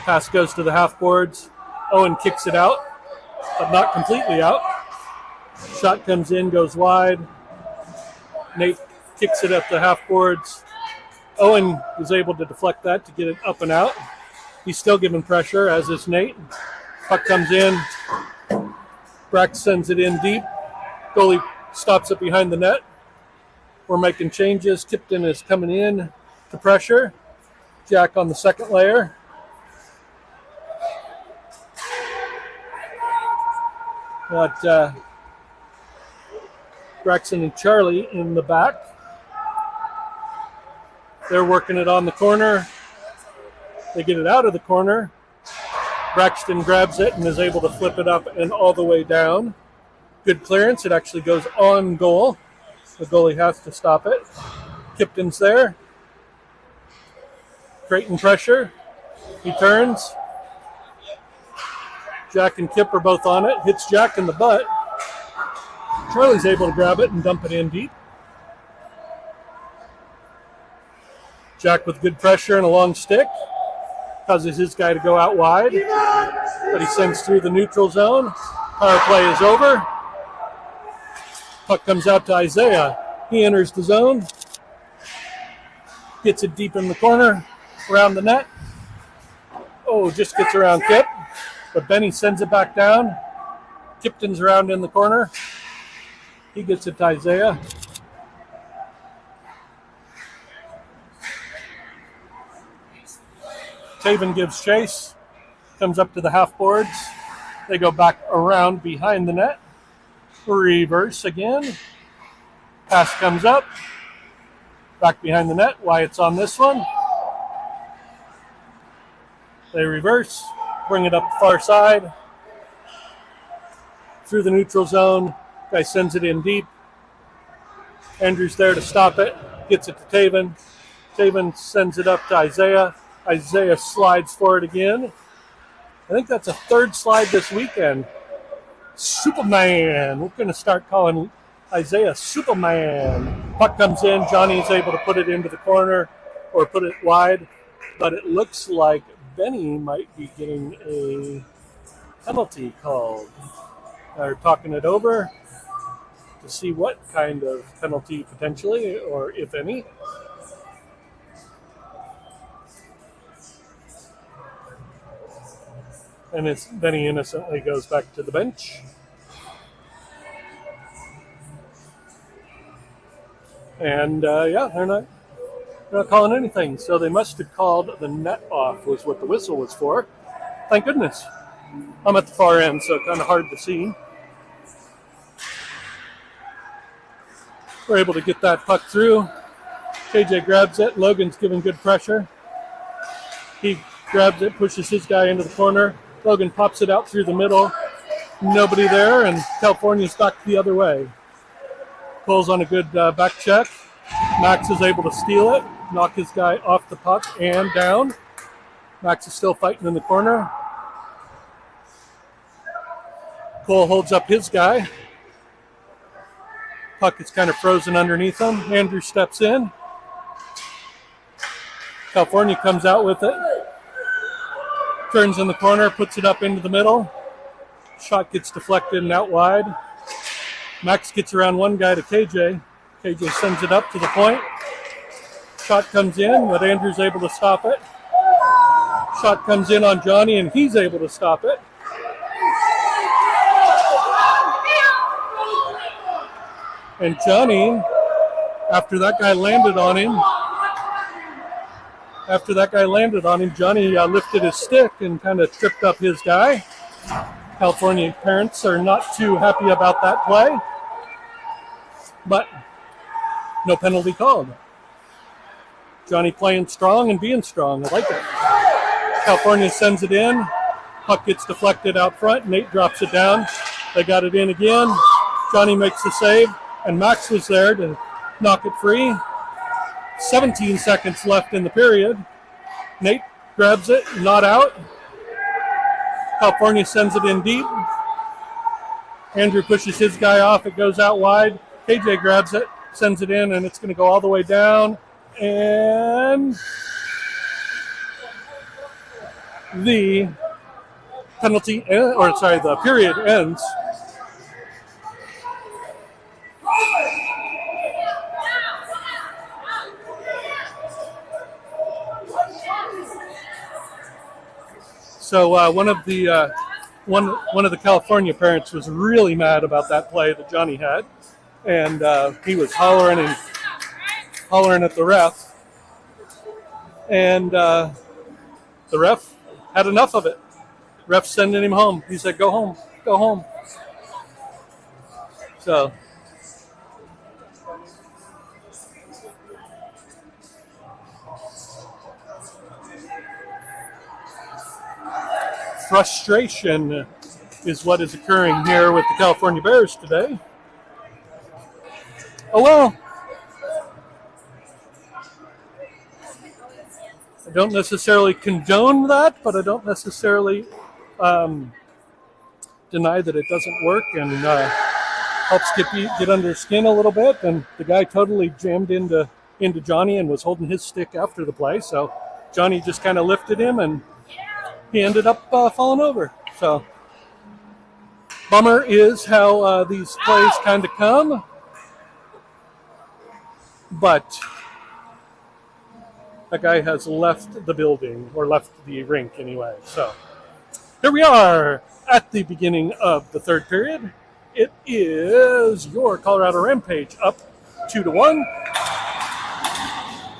Pass goes to the half boards. Owen kicks it out, but not completely out. Shot comes in, goes wide. Nate kicks it at the half boards. Owen was able to deflect that to get it up and out. He's still giving pressure, as is Nate. Puck comes in. Brack sends it in deep. Goalie stops it behind the net. We're making changes. Tipton is coming in to pressure. Jack on the second layer. Got Braxton and Charlie in the back. They're working it on the corner. They get it out of the corner. Braxton grabs it and is able to flip it up and all the way down. Good clearance. It actually goes on goal. The goalie has to stop it. Kipton's there. Creighton pressure. He turns. Jack and Kip are both on it. Hits Jack in the butt. Charlie's able to grab it and dump it in deep. Jack with good pressure and a long stick. Causes his guy to go out wide. But he sends through the neutral zone. Power play is over. Puck comes out to Isaiah. He enters the zone. Gets it deep in the corner. Around the net. Oh, just gets around Kip. But Benny sends it back down. Kipton's around in the corner. He gets it to Isaiah. Taven gives chase. Comes up to the half boards. They go back around behind the net. Reverse again. Pass comes up. Back behind the net. Wyatt's on this one. They reverse. Bring it up the far side. Through the neutral zone. Guy sends it in deep. Andrew's there to stop it. Gets it to Taven. Taven sends it up to Isaiah. Isaiah slides for it again. I think that's a third slide this weekend. Superman. We're going to start calling Isaiah Superman. Puck comes in. Johnny is able to put it into the corner or put it wide. But it looks like Benny might be getting a penalty called. They're talking it over to see what kind of penalty potentially, or if any. And it's Benny innocently goes back to the bench. And they're not calling anything. So they must have called the net off was what the whistle was for. Thank goodness. I'm at the far end, so kind of hard to see. We're able to get that puck through. KJ grabs it. Logan's giving good pressure. He grabs it, pushes his guy into the corner. Logan pops it out through the middle. Nobody there, and California's back the other way. Pulls on a good back check. Max is able to steal it, knock his guy off the puck and down. Max is still fighting in the corner. Cole holds up his guy. Puck is kind of frozen underneath him. Andrew steps in. California comes out with it. Turns in the corner, puts it up into the middle. Shot gets deflected and out wide. Max gets around one guy to KJ. KJ sends it up to the point. Shot comes in, but Andrew's able to stop it. Shot comes in on Johnny, and he's able to stop it. And Johnny, after that guy landed on him, Johnny lifted his stick and kind of tripped up his guy. California parents are not too happy about that play, but no penalty called. Johnny playing strong and being strong. I like it. California sends it in. Puck gets deflected out front. Nate drops it down. They got it in again. Johnny makes the save, and Max was there to knock it free. 17 seconds left in the period. Nate grabs it, not out. California sends it in deep. Andrew pushes his guy off. It goes out wide. KJ grabs it, sends it in, and it's going to go all the way down. And the the period ends. So one of the California parents was really mad about that play that Johnny had, and he was hollering at the ref, and the ref had enough of it. Ref sending him home. He said, "Go home, go home." So. Frustration is what is occurring here with the California Bears today. Oh well. I don't necessarily condone that, but I don't necessarily deny that it doesn't work, and helps get under his skin a little bit. And the guy totally jammed into Johnny and was holding his stick after the play, so Johnny just kind of lifted him, and he ended up falling over. So, bummer is how these plays kind of come. But that guy has left the building, or left the rink anyway. So, here we are at the beginning of the third period. It is your Colorado Rampage up 2-1.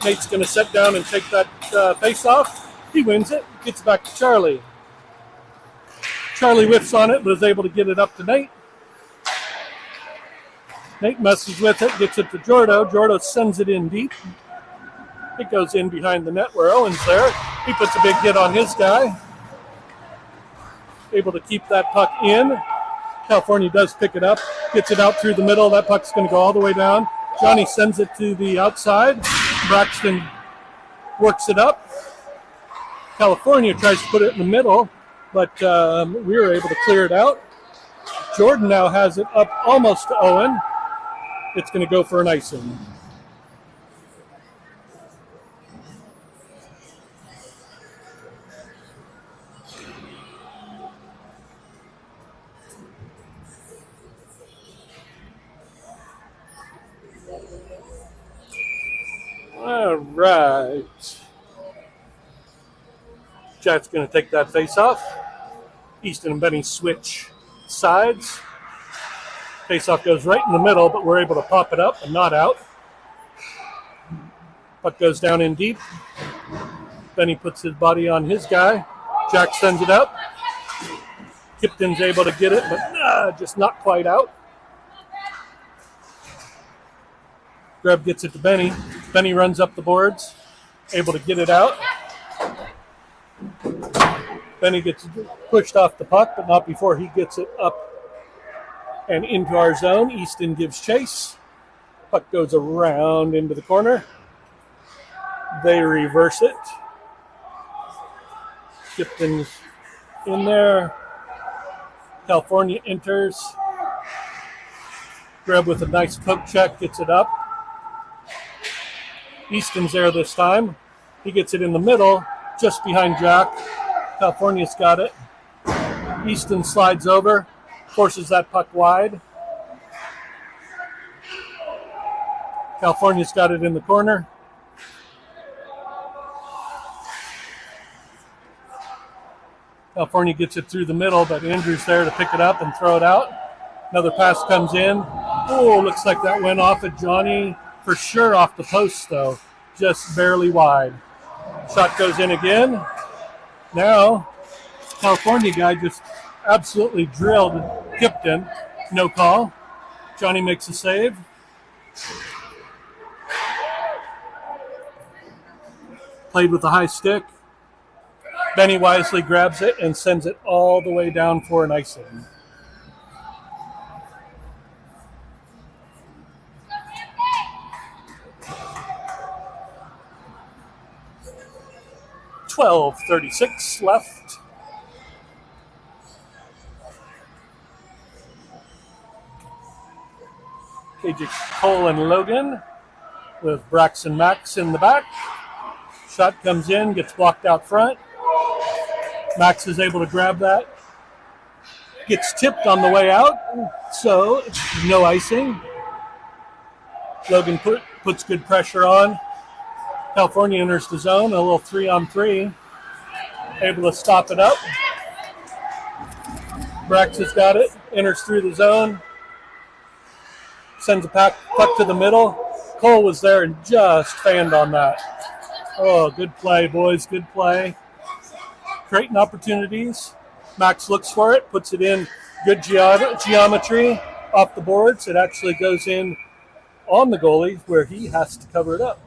Nate's going to sit down and take that face off. He wins it, gets back to Charlie. Charlie whiffs on it, but is able to get it up to Nate. Nate messes with it, gets it to Jordo. Jordo sends it in deep. It goes in behind the net where Owen's there. He puts a big hit on his guy. Able to keep that puck in. California does pick it up, gets it out through the middle. That puck's going to go all the way down. Johnny sends it to the outside. Braxton works it up. California tries to put it in the middle, but we were able to clear it out. Jordan now has it up almost to Owen. It's going to go for an icing. All right. Jack's going to take that face off. Easton and Benny switch sides. Face-off goes right in the middle, but we're able to pop it up and not out. Puck goes down in deep. Benny puts his body on his guy. Jack sends it up. Kipton's able to get it, but just not quite out. Greb gets it to Benny. Benny runs up the boards, able to get it out. Benny gets pushed off the puck, but not before he gets it up and into our zone. Easton gives chase. Puck goes around into the corner. They reverse it. Kipton's in there. California enters. Greb with a nice poke check, gets it up. Easton's there this time. He gets it in the middle, just behind Jack. California's got it. Easton slides over, forces that puck wide. California's got it in the corner. California gets it through the middle, but Andrew's there to pick it up and throw it out. Another pass comes in. Oh, looks like that went off at Johnny. For sure off the post, though. Just barely wide. Shot goes in again. Now, California guy just absolutely drilled Kipton. No call. Johnny makes a save. Played with a high stick. Benny wisely grabs it and sends it all the way down for an icing. 12:36 left. KJ Cole and Logan with Braxton Max in the back. Shot comes in, gets blocked out front. Max is able to grab that. Gets tipped on the way out, so no icing. Logan puts good pressure on. California enters the zone, a little 3-on-3. Able to stop it up. Brax has got it, enters through the zone. Sends a puck to the middle. Cole was there and just fanned on that. Oh, good play, boys, good play. Creating opportunities. Max looks for it, puts it in. Good geometry off the boards. It actually goes in on the goalie where he has to cover it up.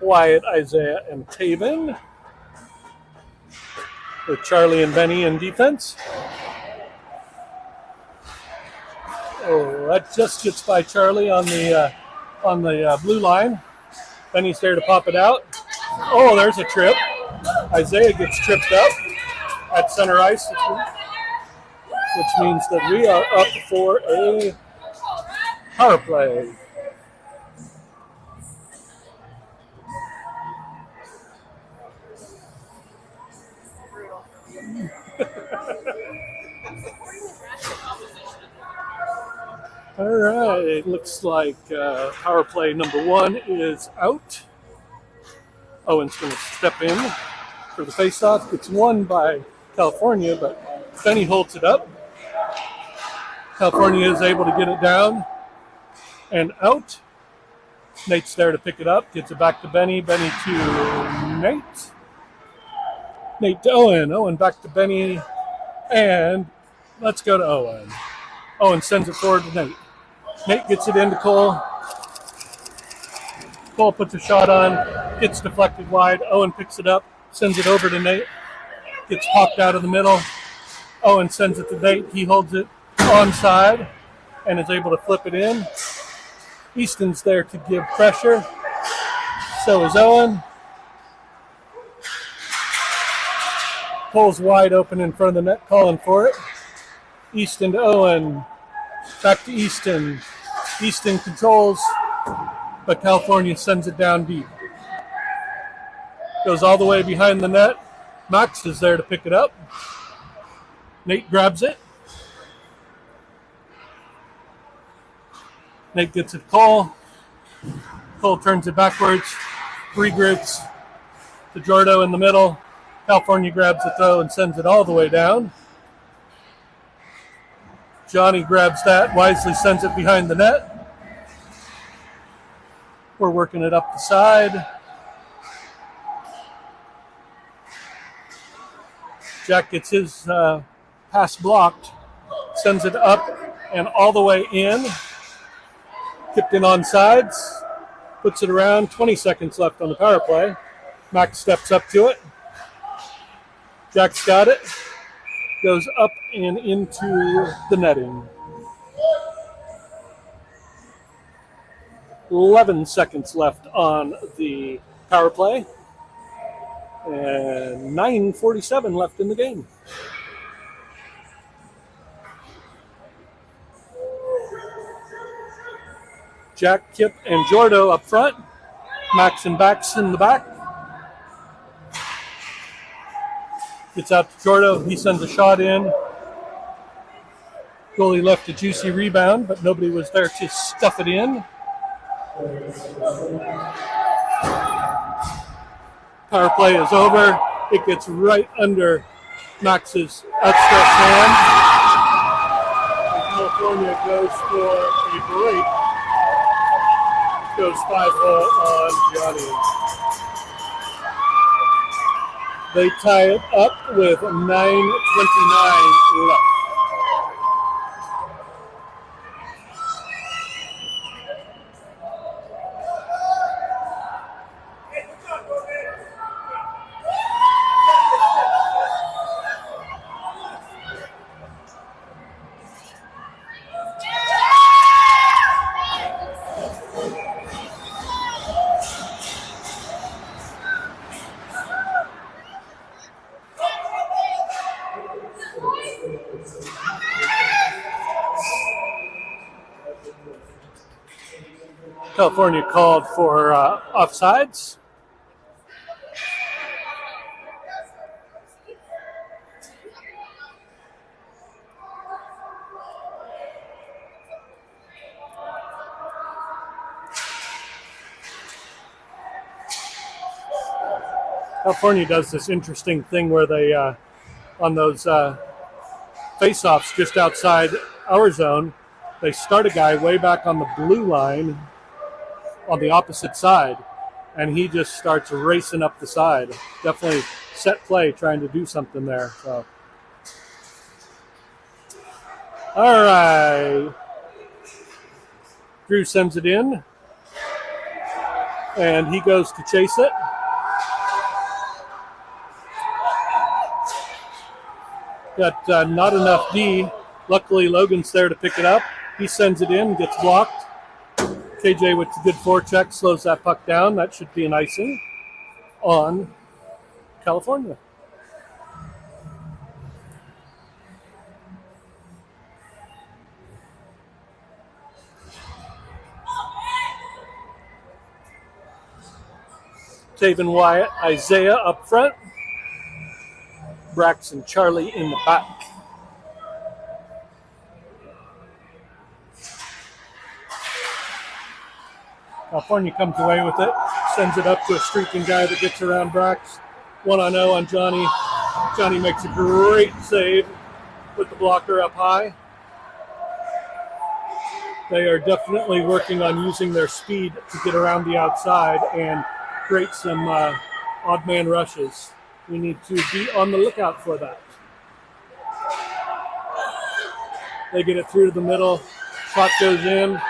Wyatt, Isaiah, and Taven with Charlie and Benny in defense. Oh, that just gets by Charlie on the blue line. Benny's there to pop it out. Oh, there's a trip. Isaiah gets tripped up at center ice, which means that we are up for a power play. All right, it looks like power play number 1 is out. Owen's going to step in for the faceoff. It's won by California, but Benny holds it up. California is able to get it down and out. Nate's there to pick it up, gets it back to Benny. Benny to Nate. Nate to Owen. Owen back to Benny. And let's go to Owen. Owen sends it forward to Nate. Nate gets it into Cole. Cole puts a shot on, gets deflected wide. Owen picks it up, sends it over to Nate. Gets popped out of the middle. Owen sends it to Nate. He holds it onside and is able to flip it in. Easton's there to give pressure. So is Owen. Cole's wide open in front of the net, calling for it. Easton to Owen. Back to Easton. Easton controls, but California sends it down deep. Goes all the way behind the net. Max is there to pick it up. Nate grabs it. Nate gets it to Cole. Cole turns it backwards. Regroups to Jordo in the middle. California grabs it though and sends it all the way down. Johnny grabs that, wisely sends it behind the net. We're working it up the side. Jack gets his pass blocked, sends it up and all the way in. Tipped in on sides, puts it around. 20 seconds left on the power play. Max steps up to it. Jack's got it. Goes up and into the netting. 11 seconds left on the power play. And 9:47 left in the game. Jack, Kip, and Jordo up front. Max and Bax in the back. Gets out to Jordo. He sends a shot in. Goalie left a juicy rebound, but nobody was there to stuff it in. Power play is over. It gets right under Max's outstretched hand. And California goes for a break. Goes 5-0 on Johnny. They tie it up with 9:29 left. California called for offsides. California does this interesting thing where they, on those face-offs just outside our zone, they start a guy way back on the blue line on the opposite side, and he just starts racing up the side. Definitely set play trying to do something there. So, all right. Drew sends it in, and he goes to chase it. Got not enough D. Luckily, Logan's there to pick it up. He sends it in, gets blocked. KJ with a good forecheck slows that puck down. That should be an icing on California. Taven Wyatt, Isaiah up front. Braxton Charlie in the back. California comes away with it, sends it up to a streaking guy that gets around Brax. 1-0 on Johnny. Johnny makes a great save with the blocker up high. They are definitely working on using their speed to get around the outside and create some odd man rushes. We need to be on the lookout for that. They get it through to the middle. Shot goes in.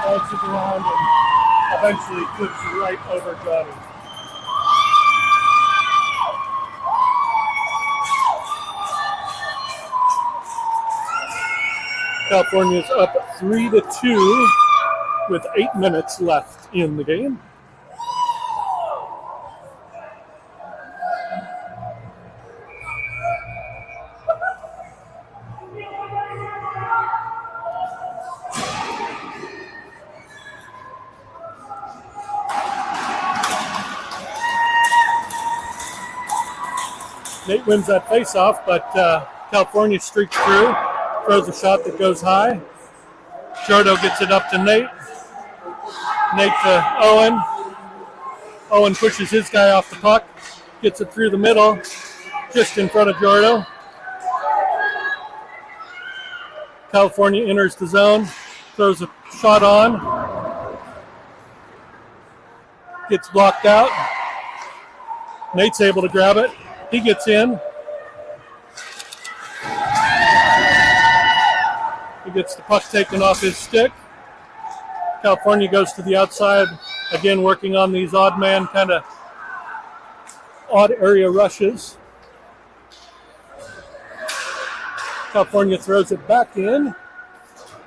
Bounces around and eventually flips right over Johnny. California's up 3-2 with 8 minutes left in the game. Nate wins that face-off, but California streaks through, throws a shot that goes high. Jordo gets it up to Nate. Nate to Owen. Owen pushes his guy off the puck, gets it through the middle, just in front of Jordo. California enters the zone, throws a shot on, gets blocked out. Nate's able to grab it. He gets in. He gets the puck taken off his stick. California goes to the outside, again working on these odd man, kind of odd area rushes. California throws it back in,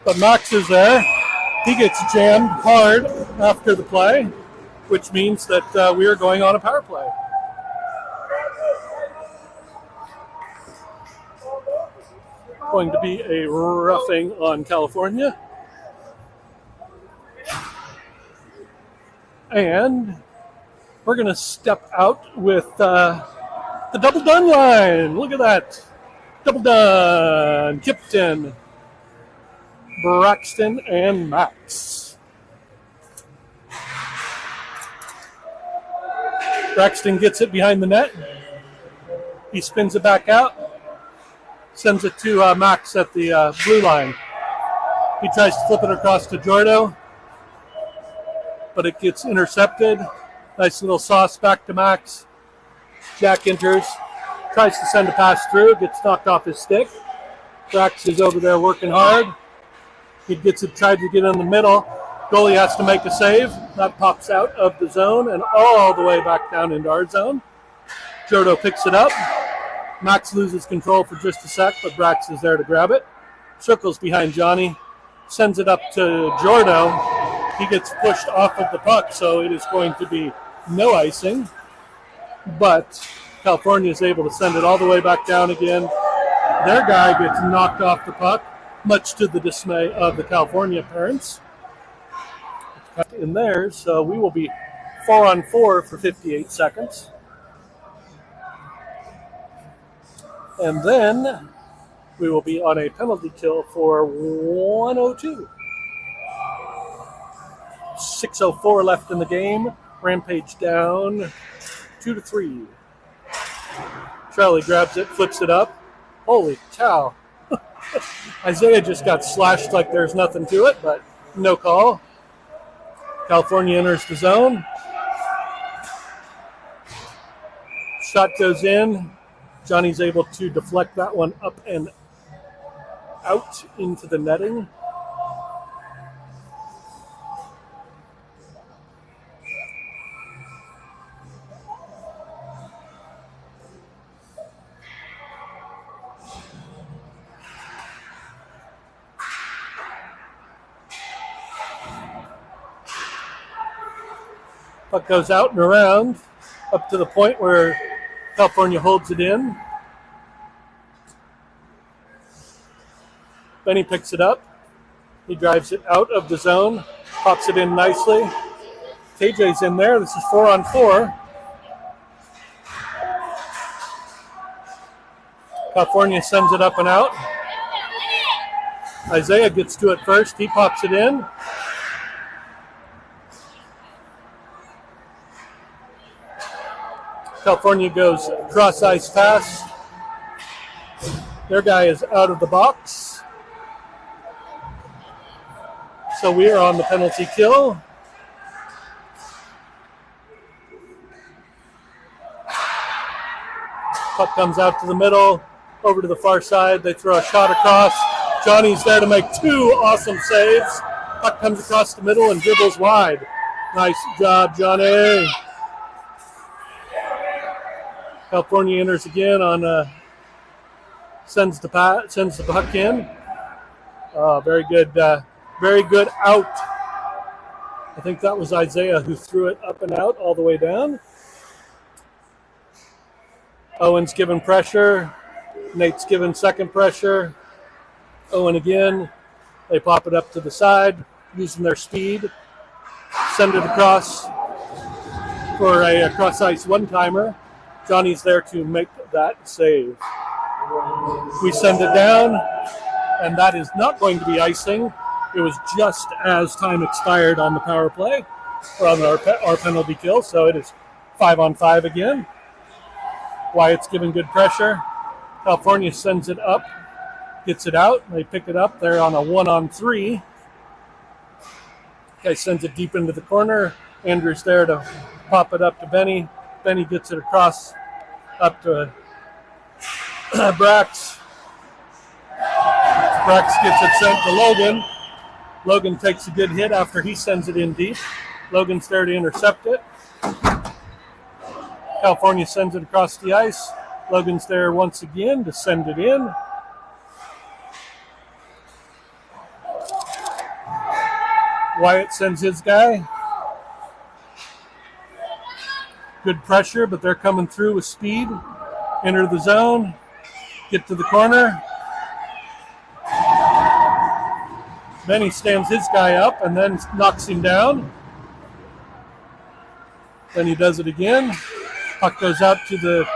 but Max is there. He gets jammed hard after the play, which means that we are going on a power play. Going to be a roughing on California. And we're going to step out with the double done line. Look at that. Double done. Kipton, Braxton, and Max. Braxton gets it behind the net. He spins it back out. Sends it to Max at the blue line. He tries to flip it across to Jordo, but it gets intercepted. Nice little sauce back to Max. Jack enters, tries to send a pass through, gets knocked off his stick. Brax is over there working hard. He gets it, tried to get in the middle. Goalie has to make a save. That pops out of the zone and all the way back down into our zone. Jordo picks it up. Max loses control for just a sec, but Brax is there to grab it. Circles behind Johnny, sends it up to Jordo. He gets pushed off of the puck, so it is going to be no icing. But California is able to send it all the way back down again. Their guy gets knocked off the puck. much to the dismay of the California parents in there. So we will be 4-on-4 for 58 seconds. And then we will be on a penalty kill for 102. 6:04 left in the game. Rampage down 2-3. Charlie grabs it, flips it up. Holy cow. Isaiah just got slashed like there's nothing to it, but no call. California enters the zone. Shot goes in. Johnny's able to deflect that one up and out into the netting. Puck goes out and around up to the point where California holds it in. Benny picks it up. He drives it out of the zone, pops it in nicely. KJ's in there. This is 4-on-4. California sends it up and out. Isaiah gets to it first. He pops it in. California goes cross ice pass. Their guy is out of the box. So we are on the penalty kill. Puck comes out to the middle, over to the far side. They throw a shot across. Johnny's there to make two awesome saves. Puck comes across the middle and dribbles wide. Nice job, Johnny. California enters again on sends the puck in. Very good out. I think that was Isaiah who threw it up and out all the way down. Owen's given pressure. Nate's given second pressure. Owen again. They pop it up to the side using their speed. Send it across for a cross ice one-timer. Johnny's there to make that save. We send it down, and that is not going to be icing. It was just as time expired on the power play, or on our penalty kill, so it is 5-on-5 again. Wyatt's giving good pressure. California sends it up, gets it out. They pick it up. They're on a 1-on-3. Guy sends it deep into the corner. Andrew's there to pop it up to Benny. Benny gets it across up to Brax. Brax gets it sent to Logan. Logan takes a good hit after he sends it in deep. Logan's there to intercept it. California sends it across the ice. Logan's there once again to send it in. Wyatt sends his guy. Good pressure, but they're coming through with speed. Enter the zone. Get to the corner. Benny stands his guy up and then knocks him down. Then he does it again. Puck goes out to the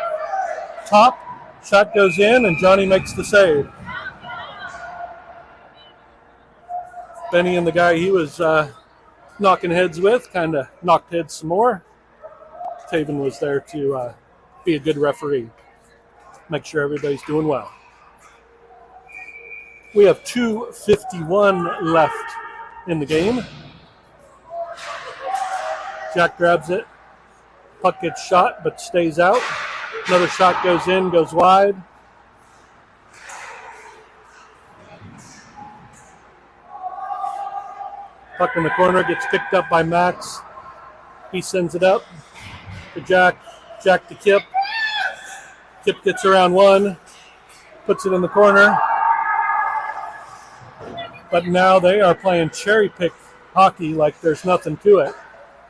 top. Shot goes in, and Johnny makes the save. Benny and the guy he was knocking heads with kind of knocked heads some more. Taven was there to be a good referee. Make sure everybody's doing well. We have 2:51 left in the game. Jack grabs it. Puck gets shot but stays out. Another shot goes in, goes wide. Puck in the corner gets picked up by Max. He sends it up to Jack. Jack to Kip. Kip gets around one. Puts it in the corner. But now they are playing cherry pick hockey like there's nothing to it.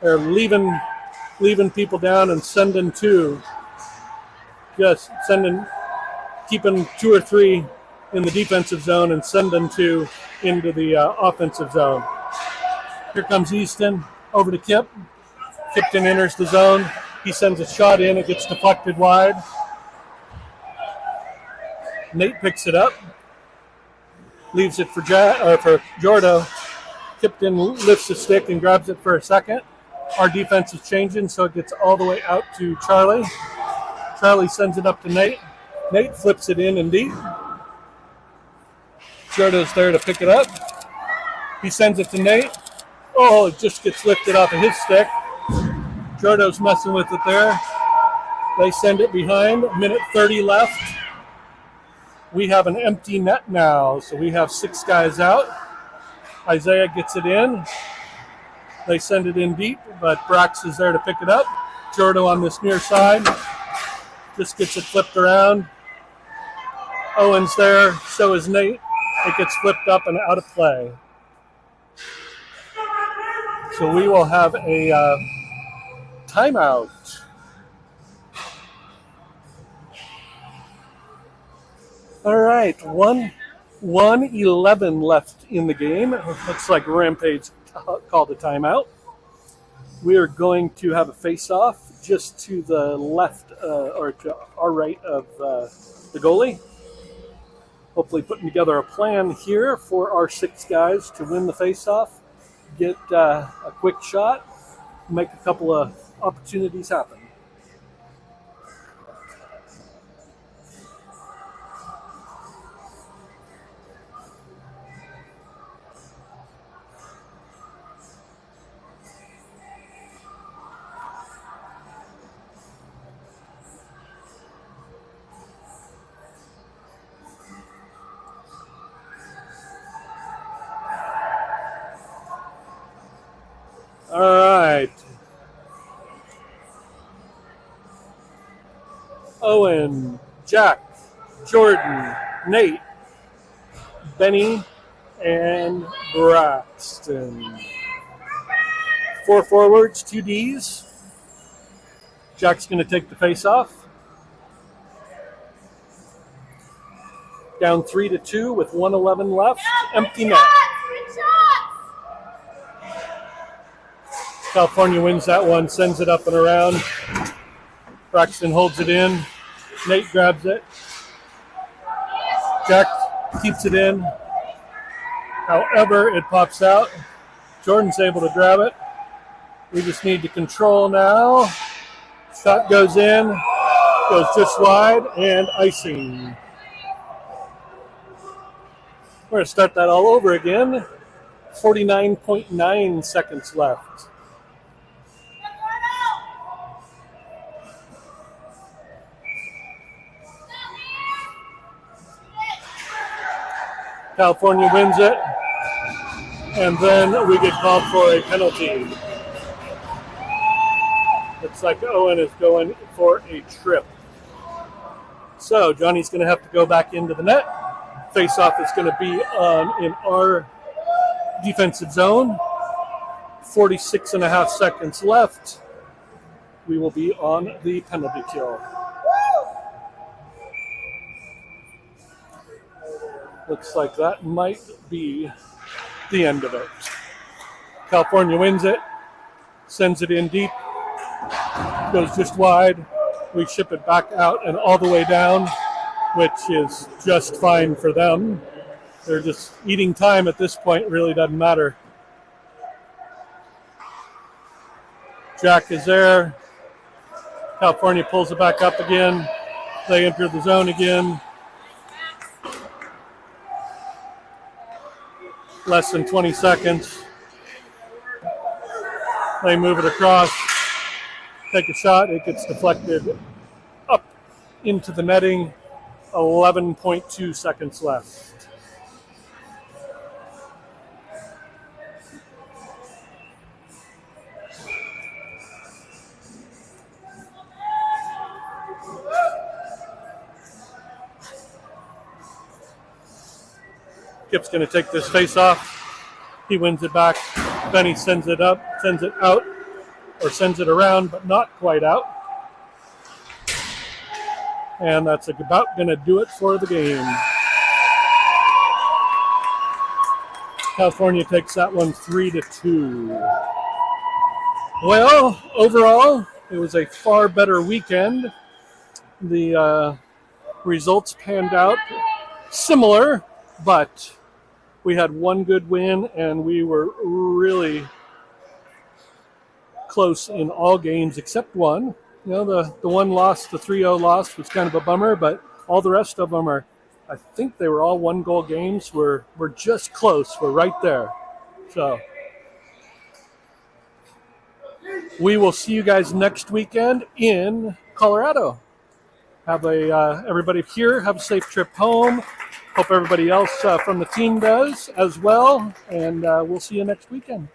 They're leaving people down and sending two. Just keeping two or three in the defensive zone and send them into the offensive zone. Here comes Easton over to Kip. Kipton enters the zone. He sends a shot in. It gets deflected wide. Nate picks it up. Leaves it for Jordo. Kipton lifts the stick and grabs it for a second. Our defense is changing, so it gets all the way out to Charlie. Charlie sends it up to Nate. Nate flips it in and deep. Jordo's there to pick it up. He sends it to Nate. Oh, it just gets lifted off of his stick. Jordo's messing with it there. They send it behind. 1:30 left. We have an empty net now, so we have 6 guys out. Isaiah gets it in. They send it in deep, but Brax is there to pick it up. Jordo on this near side. Just gets it flipped around. Owen's there, so is Nate. It gets flipped up and out of play. So we will have a timeout. All right, 1:11 left in the game. Looks like Rampage called a timeout. We are going to have a face-off just to the left or to our right of the goalie. Hopefully putting together a plan here for our 6 guys to win the face-off, get a quick shot, make a couple of opportunities happen. All right. Owen, Jack, Jordan, Nate, Benny, and Braxton. 4 forwards, 2 Ds. Jack's going to take the face-off. Down 3-2 with 1:11 left. Empty net. California wins that one, sends it up and around. Braxton holds it in. Nate grabs it. Jack keeps it in. However, it pops out. Jordan's able to grab it. We just need to control now. Shot goes in, goes just wide, and icing. We're going to start that all over again. 49.9 seconds left. California wins it, and then we get called for a penalty. Looks like Owen is going for a trip. So Johnny's going to have to go back into the net. Face-off is going to be in our defensive zone. 46.5 seconds left. We will be on the penalty kill. Looks like that might be the end of it. California wins it, sends it in deep, goes just wide. We ship it back out and all the way down, which is just fine for them. They're just eating time at this point. It really doesn't matter. Jack is there. California pulls it back up again. They enter the zone again. Less than 20 seconds. They move it across, take a shot. It gets deflected up into the netting. 11.2 seconds left. Kip's going to take this face off. He wins it back. Benny sends it up, sends it out, or sends it around, but not quite out. And that's about going to do it for the game. California takes that one 3-2. Well, overall, it was a far better weekend. The results panned out similar, but we had one good win, and we were really close in all games except one. You know, the one loss, the 3-0 loss, was kind of a bummer, but all the rest of them are, I think they were all one-goal games. We're just close. We're right there. So we will see you guys next weekend in Colorado. Have everybody here have a safe trip home. Hope everybody else from the team does as well, and we'll see you next weekend.